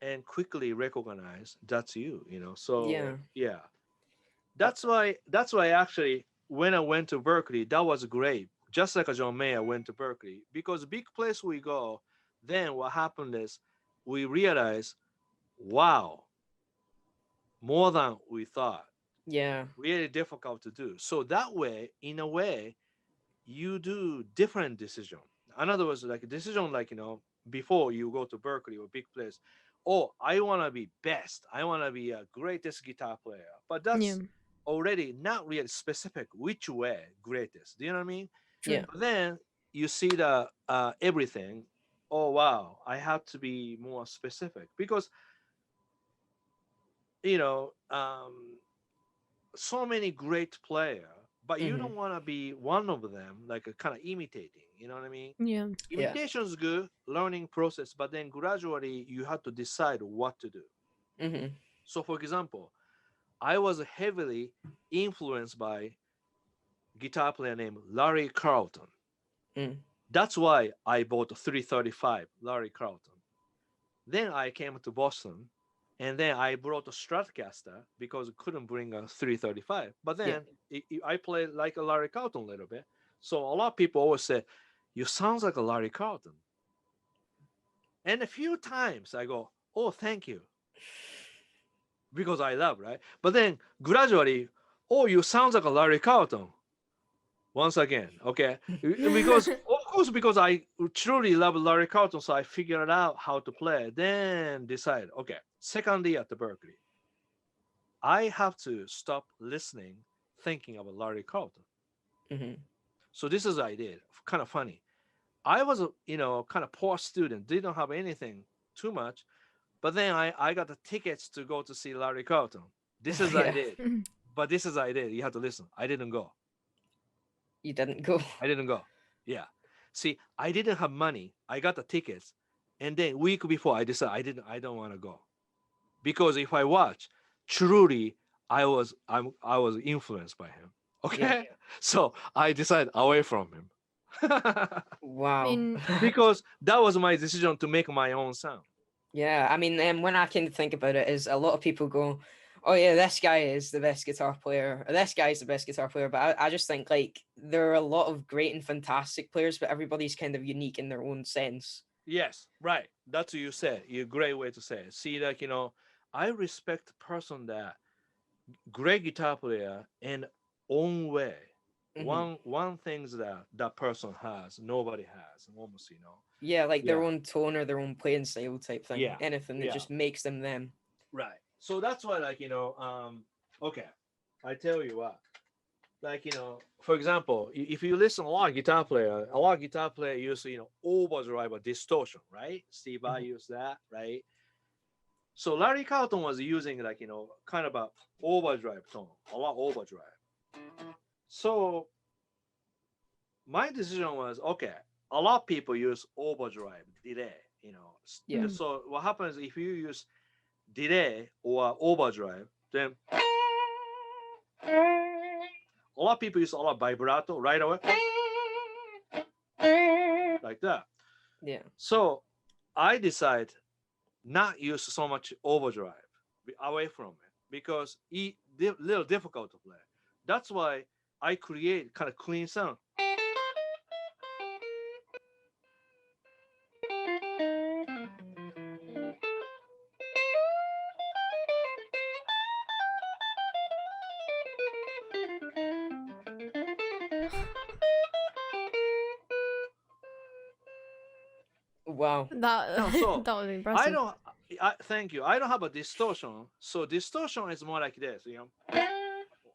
and quickly recognize that's you. Yeah. So yeah, Uh, that's why actually when I went to Berkeley, that was great. Just like a John Mayer went to Berkeley, because big place we go, then what happened is we realize, wow, more than we thought. yeah. Really difficult to do. So that way, in a way, you do different decision. In other words, like a decision like before you go to Berkeley or big place, oh, I want to be best. I want to be a greatest guitar player. But Yeah. that's already not really specific which way greatest. Do you know what I mean? Yeah. True. But then you see the everything. Oh wow, I have to be more specific because you know um, so many great player, but you Hmm. don't want to be one of them, like a kind of imitating. You know what I mean? Yeah. Yeah. Imitation is good, learning process, but then gradually you have to decide what to do. Hmm. So, for example, I was heavily influenced by guitar player named Larry Carlton. Mm. That's why I bought a 335 Larry Carlton. Then I came to Boston. And then I brought a Stratocaster because I couldn't bring a 335. But Yeah. then I played like a Larry Carlton a little bit. So a lot of people always say, "You sound like a Larry Carlton." And a few times I go, "Oh, thank you," because I love, right? But then gradually, "Oh, you sound like a Larry Carlton." Once again, okay, because of course, because I truly love Larry Carlton, so I figured out how to play. Then decide, okay, second year at the Berklee, I have to stop listening, thinking about Larry Carlton. Hmm. So this is what I did. Kind of funny. I was a kind of poor student, didn't have anything too much, but then I got the tickets to go to see Larry Carlton. This is what I Yeah. did. But this is what I did. You have to listen. I didn't go. You didn't go. I didn't go. Yeah. See, I didn't have money. I got the tickets, and then week before I decided I don't want to go because if I watch, truly I was influenced by him. Yeah. Okay, so I decided away from him I Wow. mean, because that was my decision to make my own sound. Yeah, I mean, when I kind of think about it, is a lot of people go, "Oh yeah, this guy is the best guitar player, or this guy's the best guitar player." But I just think like there are a lot of great and fantastic players, but everybody's kind of unique in their own sense. Yes, right. That's what you said. You great way to say it. See, like I respect the person that great guitar player in own way. Hmm. One things that that person has, nobody has, almost, Yeah, like their Yeah, own tone or their own playing style type thing. yeah, Anything that yeah. just makes them them. Right. So that's why, like, okay, I tell you what, like, for example, if you listen a lot of guitar player use, overdrive or distortion, right? Steve I Mhm. use that, right? So Larry Carlton was using like, kind of a overdrive tone, a lot overdrive. So my decision was, okay, a lot of people use overdrive delay, Yeah. So what happens if you use delay or overdrive, then a lot of people use a lot of vibrato right away, like that. Yeah. So I decide not use so much overdrive, be away from it because it little difficult to play. That's why I create kind of clean sound. Wow. Now, that so that was I impressive. don't. Thank you. I don't have a distortion. So distortion is more like this.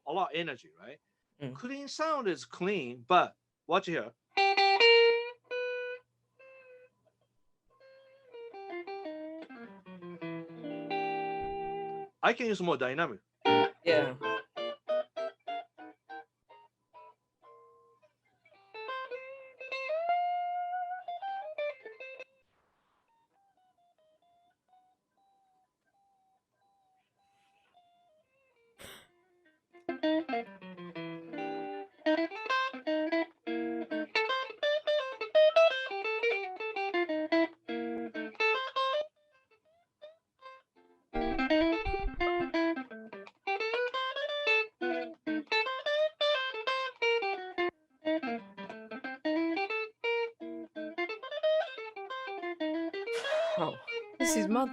A lot of energy, right? Mm. Clean sound is clean, but watch here. I can use more dynamic. Yeah. Oh. This is mad.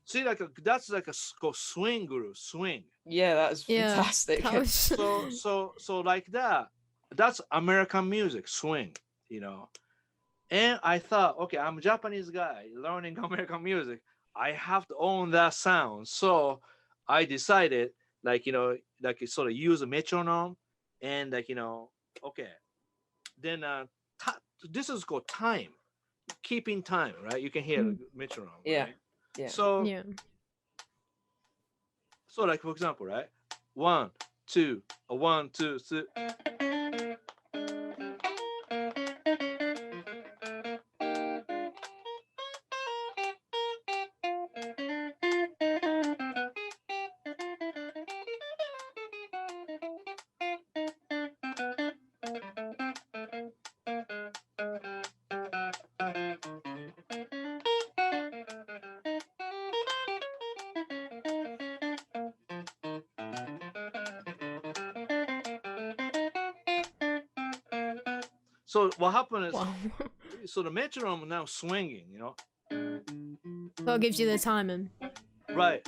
See, like that's like a swing groove, swing. Yeah, that was Yeah, fantastic. that was. So like that. That's American music, swing. And I thought, okay, I'm a Japanese guy learning American music. I have to own that sound. So I decided, like sort of use a metronome and okay. Then this is called time, keeping time, right? You can hear the metronome, Yeah. right? Yeah. So Yeah. like for example, right? One, two, a one, two, three. So what happened is, Wow. so the metronome now swinging, you know. That gives you the timing. Right.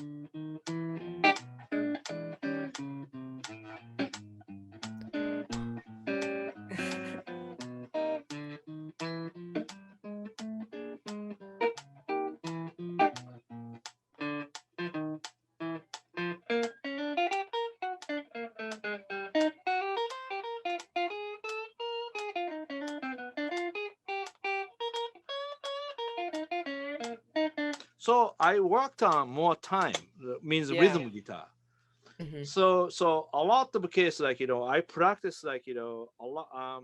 So I worked on more time, means Yeah. rhythm guitar. Mhm. So a lot of cases, like, you know, I practice, like, you know, a lot.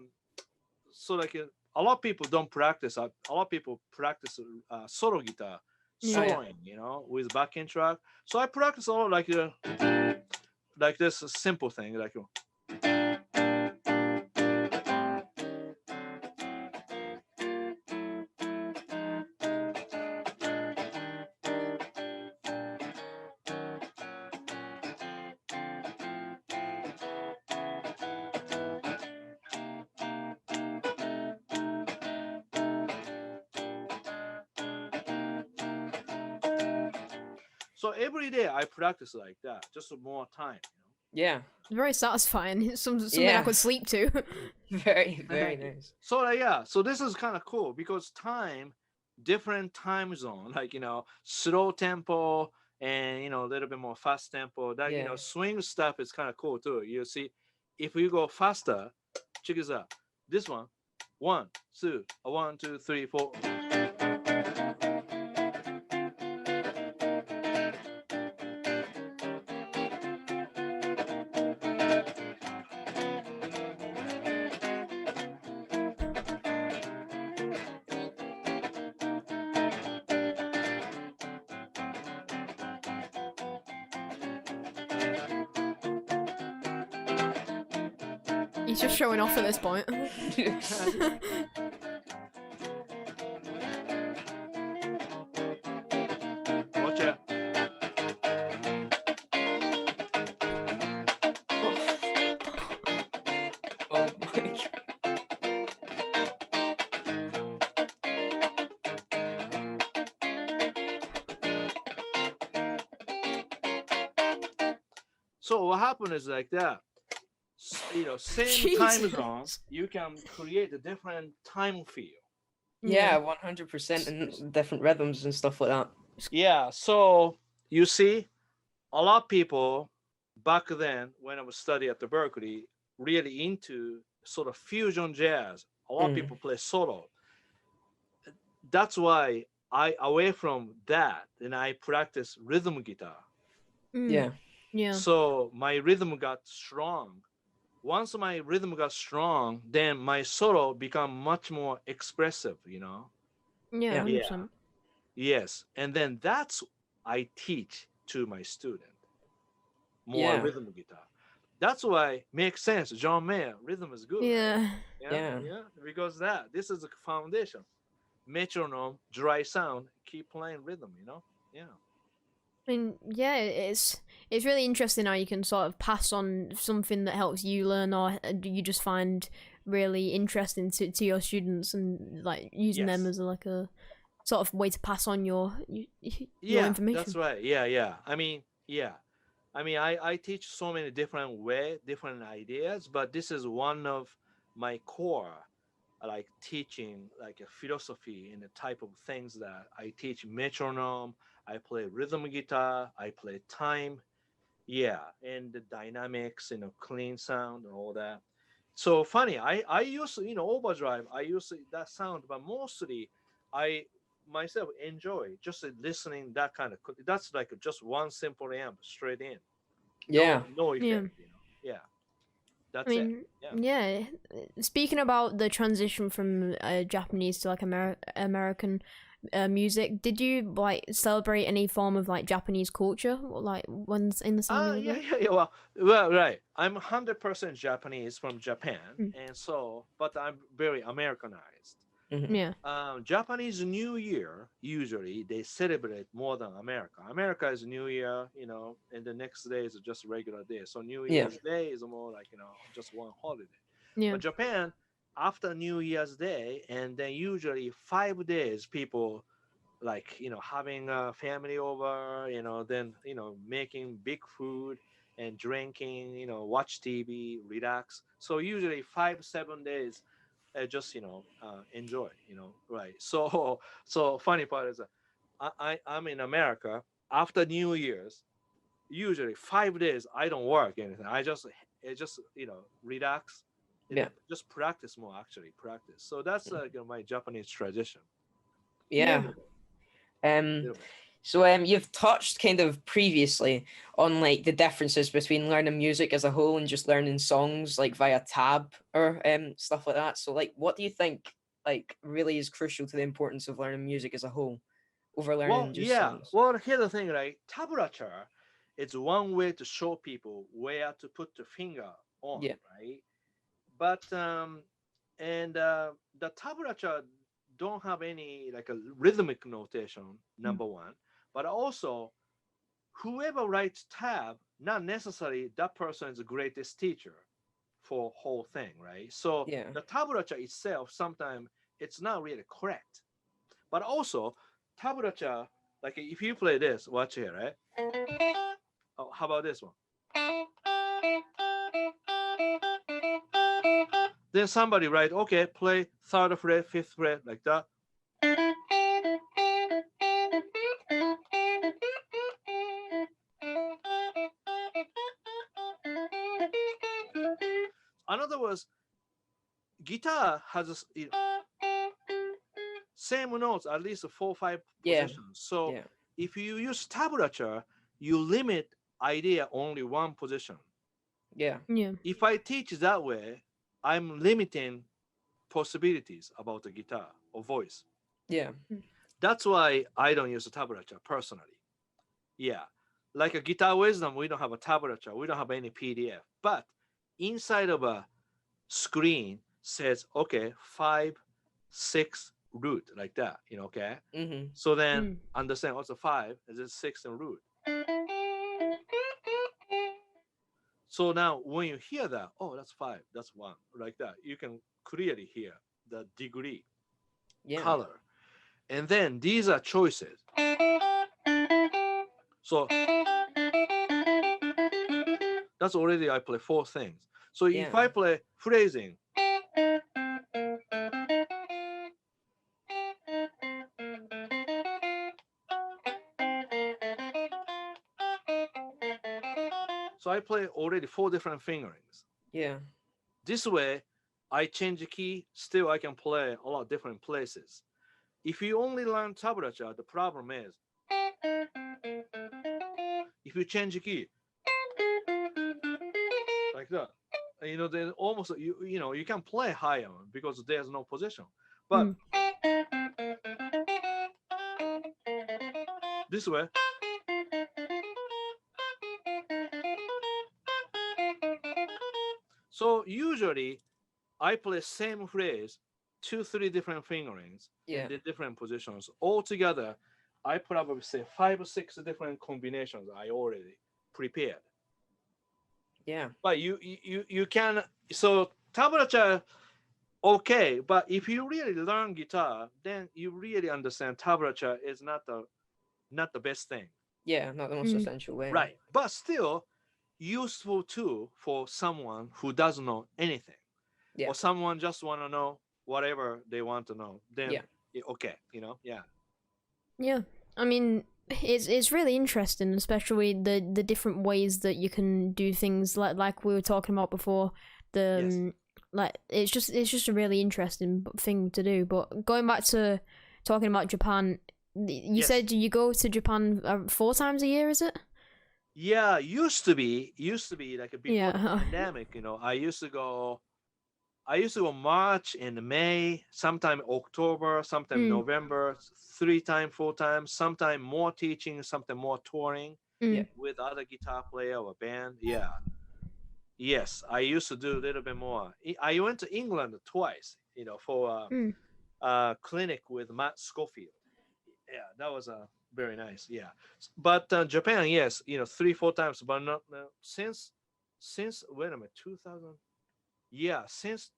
So like a lot of people don't practice. A lot of people practice solo guitar, Yeah. soloing, you know, with backing track. So I practice a lot, like this simple thing, like. So every day I practice like that, just more time, you know. Yeah. Very satisfying. It's something I Yeah. could sleep to. Very, very nice. So yeah, so this is kind of cool because time, different time zone, like, you know, slow tempo and, you know, a little bit more fast tempo. That, you know, Yeah. swing stuff is kind of cool too. You see, if you go faster, check this out. This one, 1, 2, 1, 2, 3, 4. He's just showing off at this point. Watch out. Oh my god. So what happened is like that. You know, same time Jesus. zone, you can create a different time feel. Yeah, 100% and different rhythms and stuff like that. Yeah, so you see, a lot of people back then when I was studying at the Berklee really into sort of fusion jazz. A lot of people play solo. That's why I away from that and I practice rhythm guitar. Yeah. Yeah. So my rhythm got strong. Once my rhythm got strong, then my solo become much more expressive, you know. Yeah. Yeah. 100%. Yes, and then that's I teach to my student more Yeah. rhythm guitar. That's why makes sense. John Mayer rhythm is good, right? Yeah. Yeah. Because this is a foundation. Metronome, dry sound, keep playing rhythm. You know, yeah. I mean, yeah, it's really interesting how you can sort of pass on something that helps you learn, or you just find really interesting to your students, and like using them as like a sort of way to pass on your information. That's right. Yeah. I mean, I teach so many different different ideas, but this is one of my core, like teaching, like a philosophy and the type of things that I teach. Metronome, I play rhythm guitar, I play time, and the dynamics, you know, clean sound and all that. So funny, I use, you know, overdrive. I use that sound, but mostly I myself enjoy just listening that kind of. That's like just one simple amp straight in, Yeah. no Yeah. effect, you know. Yeah, I that's mean, it. yeah. Speaking about the transition from Japanese to like American music, did you like celebrate any form of like Japanese culture, like when in the time you were there? Well, right. I'm 100% Japanese from Japan, Mm. and so, but I'm very Americanized. Mhm. Yeah. Japanese New Year, usually they celebrate more than America. America is New Year, you know, and the next day is just regular day. So New Yeah. Year's Day is more like, you know, just one holiday. Yeah. But Japan, after New Year's Day, and then usually 5 days people like having a family over, then making big food and drinking, watch TV, relax. So usually 5 7 days, just enjoy, right? So so funny part is I'm in America after New Year's. Usually 5 days I don't work anything. I just relax and Yeah. then just practice more, actually practice. So that's my Japanese tradition. Yeah. Um, Little bit. so you've touched kind of previously on like the differences between learning music as a whole and just learning songs like via tab or stuff like that. So like what do you think like really is crucial to the importance of learning music as a whole over Well, learning just yeah. songs? Well, here's the thing, right? Tablature, it's one way to show people where to put the finger on, Yeah. right? But and the tablature don't have any like a rhythmic notation, Mm. number one. But also, whoever writes tab, not necessarily that person is the greatest teacher for whole thing, right? So Yeah. the tablature itself, sometimes it's not really correct. But also, tablature, like if you play this, watch here, right? Oh, how about this one? Then somebody write, okay, play third fret, fifth fret, like that. In other words, guitar has same notes, at least 4 or 5 Yeah. positions. So Yeah. if you use tablature, you limit idea only one position. Yeah. Yeah. If I teach that way, I'm limiting possibilities about the guitar or voice. Yeah. Mm. That's why I don't use a tablature personally. Yeah. Like a guitar wisdom, we don't have a tablature, we don't have any PDF. But inside of a screen says, okay, 5 6 root, like that, okay? Mm-hmm. So then Mm. understand what's a 5, is it 6 and root. So now when you hear that, oh, that's 5, that's 1, like that, you can clearly hear the degree, Yeah. color. And then these are choices. So that's already I play 4 things. So if Yeah. I play phrasing, so I play already 4 different fingerings. Yeah. This way, I change the key, still I can play a lot of different places. If you only learn tablature, the problem is if you change the key like that, then almost you can play higher because there's no position. But Mm. this way, so usually I play same phrase, 2 3 different fingerings in Yeah. the different positions. Altogether, I probably say 5 or 6 different combinations I already prepared. Yeah. But you can, so tablature, okay, but if you really learn guitar, then you really understand tablature is not the best thing. Yeah. Not the most Mm. essential way. Right. But still useful too for someone who doesn't know anything. Yeah. Or someone just want to know whatever they want to know. Then Yeah. okay, yeah. Yeah. I mean, it's really interesting, especially the different ways that you can do things like we were talking about before. The Yes. like it's just a really interesting thing to do. But going back to talking about Japan, you Yes. said you go to Japan 4 times a year, is it? Yeah, used to be like before the Yeah. pandemic, I used to go March and May, sometime October, sometime Mm. November, 3 times, 4 times, sometime more teaching, sometime more touring Yeah. Mm. with other guitar player or band. Yeah. Yes, I used to do a little bit more. I went to England twice, for Mm. a clinic with Matt Schofield. Yeah, that was very nice. Yeah, but Japan, yes, 3 4 times, but not since wait a minute, 2000. Yeah, since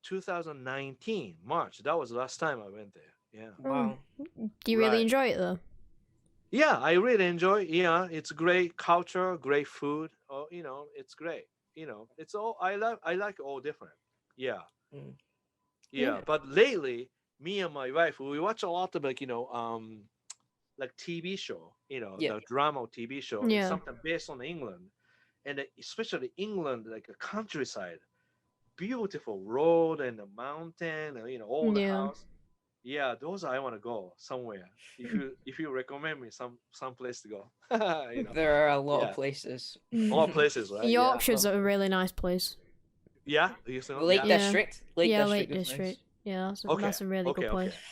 2019 March. That was the last time I went there. Yeah. Wow. Do you really enjoy it though? Yeah, I really enjoy. Yeah, it's great culture, great food. Oh, it's great. It's all I like all different. Yeah, Mm. yeah. Yeah. But lately, me and my wife, we watch a lot of like TV show. Yeah. The drama TV show, and Yeah. sometimes based on England, and especially England, like a countryside, beautiful road and a mountain, and all the Yeah. house. Yeah, those I want to go somewhere. If you recommend me some place to go, There are a lot of yeah, places. a lot of places, right? Yeah, Yorkshire's a really nice place. yeah, you know, Lake yeah. District. Lake Yeah, District Lake is nice. District. Yeah, Okay, that's a really okay, good place. okay.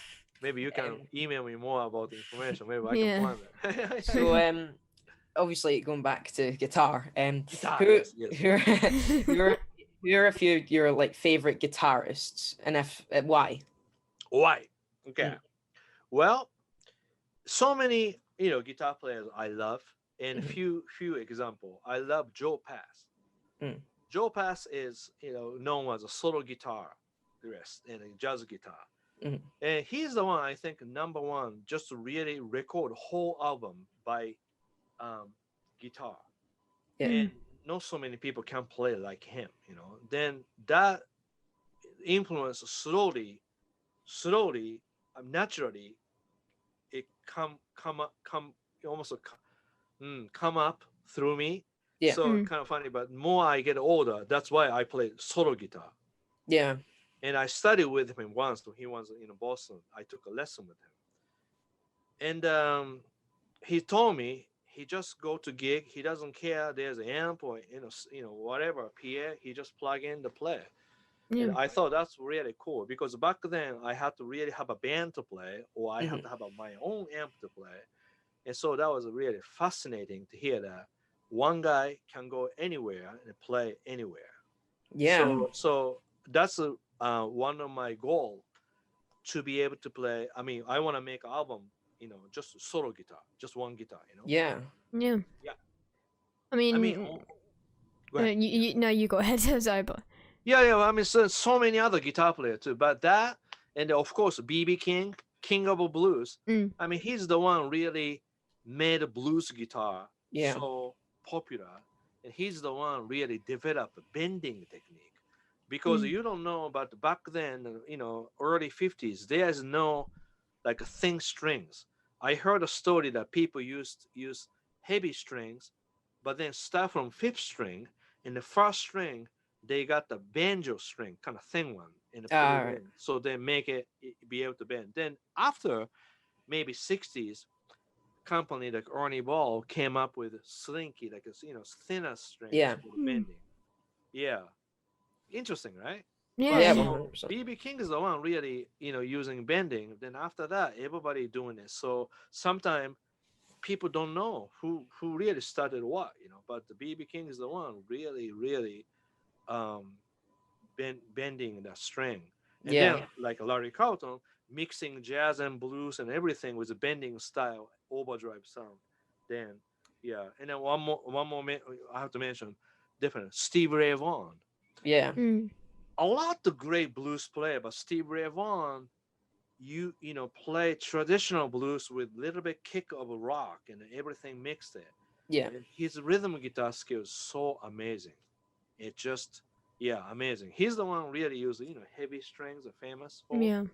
Maybe you can email me more about the information. Maybe I can Yeah. plan that. So obviously going back to guitar, Guitar, who yes, yes. who are, who are who are a few of your like favorite guitarists, and if why? Why? Okay. Mm. Well, so many guitar players I love, and Mhm. few example. I love Joe Pass. Mm. Joe Pass is known as a solo guitarist and a jazz guitar, Mhm. and he's the one I think number one just to really record whole album by guitar, Yeah. and not so many people can play like him. Then that influence slowly, naturally, it come almost come up through me. Yeah. So kind of funny, but more I get older, that's why I play solo guitar. Yeah. And I studied with him once. So he was in Boston. I took a lesson with him, and he told me he just go to gig. He doesn't care there's an amp or whatever PA. He just plug in the play. Yeah. And I thought that's really cool because back then I had to really have a band to play, or I had Mhm. to have my own amp to play. And so that was really fascinating to hear that one guy can go anywhere and play anywhere. Yeah. So that's one of my goal to be able to play. I mean, I want to make an album, just solo guitar, just one guitar. Yeah. Yeah. Yeah. I I mean, mean, go ahead. no, you go ahead. Sorry, but Yeah. I mean, so many other guitar players too, but that, and of course, BB King, King of Blues. I mean, he's the one really made blues guitar Yeah. so popular, and he's the one really developed bending technique. Because you don't know about back then, early 50s, there's no like thin strings. I heard a story that people use heavy strings, but then start from fifth string. In the first string, they got the banjo string, kind of thin one, and put All it right. in, so they make it be able to bend. Then after maybe 60s, company like Ernie Ball came up with slinky, like a thinner strings Yeah. for the bending. Yeah, interesting, right? yeah, But Yeah. yeah. 100%. BB King is the one really, using bending. Then after that, everybody doing it. So sometimes people don't know who really started what, But the BB King is the one really, really um, bending the string. And then Yeah. like Larry Carlton mixing jazz and blues and everything with a bending style, overdrive sound. Then yeah, and then one more I have to mention different Steve Ray Vaughan. Yeah. A lot of great blues player, but Steve Ray Vaughan, play traditional blues with little bit kick of rock and everything mixed it. Yeah. And his rhythm guitar skill is so amazing. It just amazing. He's the one really using heavy strings are famous for. Yeah.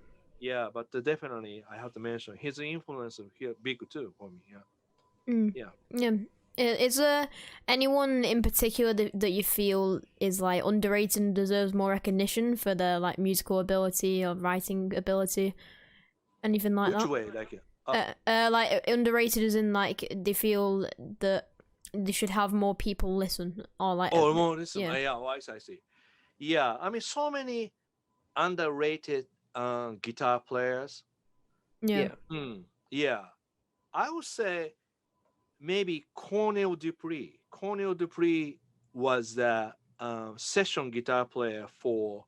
Yeah, but definitely I have to mention his influence is here big too for me. Yeah. Yeah. Is there anyone in particular that you feel is like underrated and deserves more recognition for their like musical ability or writing ability? Anything like Which that? way? Like Like underrated as in like they feel that they should have more people listen or like more listen. yeah. Yeah, I see. Yeah, I mean so many underrated guitar players. Yeah. Yeah, I would say maybe Cornel Dupree. Cornel Dupree was the session guitar player for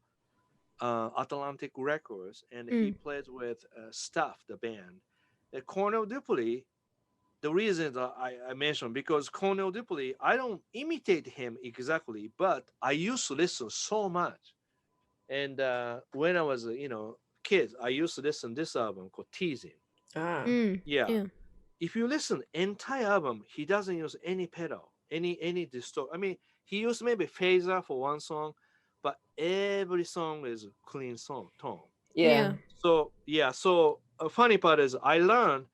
Atlantic Records, and he played with Staff, the band. Cornel Dupree, the reason that I mentioned, because Cornel Dupree, I don't imitate him exactly, but I used to listen so much. And when I was kid, I used to listen this album called Teasing. Ah. Yeah. Yeah. If you listen entire album, he doesn't use any pedal, any distort. I mean, he used maybe phaser for one song, but every song is clean tone. Yeah. So yeah, so a funny part is I learned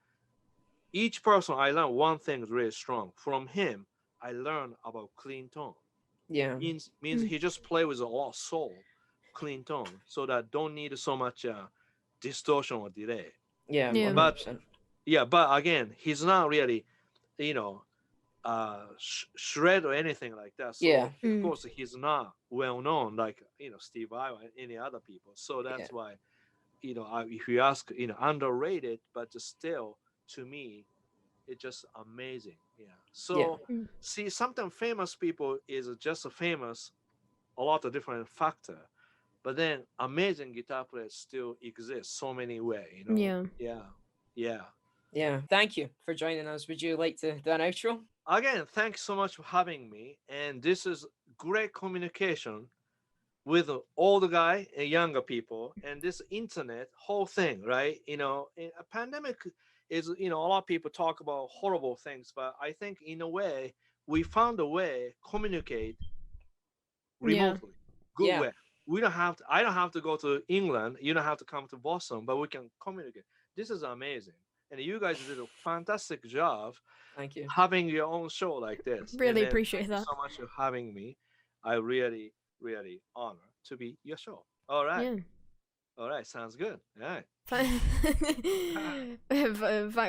each person. I learned one thing is really strong from him. I learned about clean tone. Yeah. Means he just play with a lot of soul, clean tone, so that don't need so much distortion or delay. Yeah. Yeah. 100%. Yeah, but again, he's not really, you know, shred or anything like that. So Yeah. of course he's not well known like Steve Vai or any other people. So Yeah. that's why if you ask underrated, but just still to me it's just amazing. Yeah. So see, sometimes famous people is just famous a lot of different factor, but then amazing guitar players still exist so many way. Yeah. Yeah. Yeah. Thank you for joining us. Would you like to do an outro? Again, thanks so much for having me. And this is great communication with older guy and younger people, and this internet whole thing, right? A pandemic is, a lot of people talk about horrible things, but I think in a way we found a way communicate remotely. Good Yeah. way. We don't have to. I don't have to go to England. You don't have to come to Boston, but we can communicate. This is amazing, and you guys did a fantastic job. Thank you. Having your own show like this. Really appreciate thank that. you so much for having me. I really, really honor to be your show. All right. Yeah. All right. Sounds good. All right.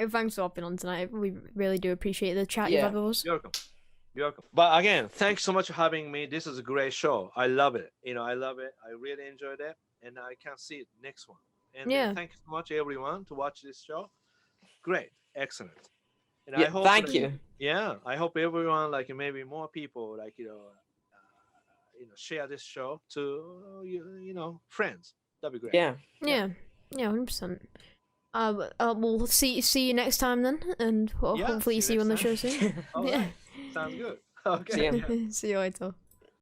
Thanks for hopping on tonight. We really do appreciate the chat you've had with us. You're welcome. You're welcome. But again, thanks so much for having me. This is a great show. I love it. I love it. I really enjoyed it, and I can't see it next one. And thank you so much, everyone, to watch this show. Great. Excellent. And I hope thank you. Yeah, I hope everyone, like maybe more people, like share this show to friends. That'd be great. Yeah, 100%. We'll see you next time then, and hopefully see you on the show soon. Right. Sounds good. Okay. See you later.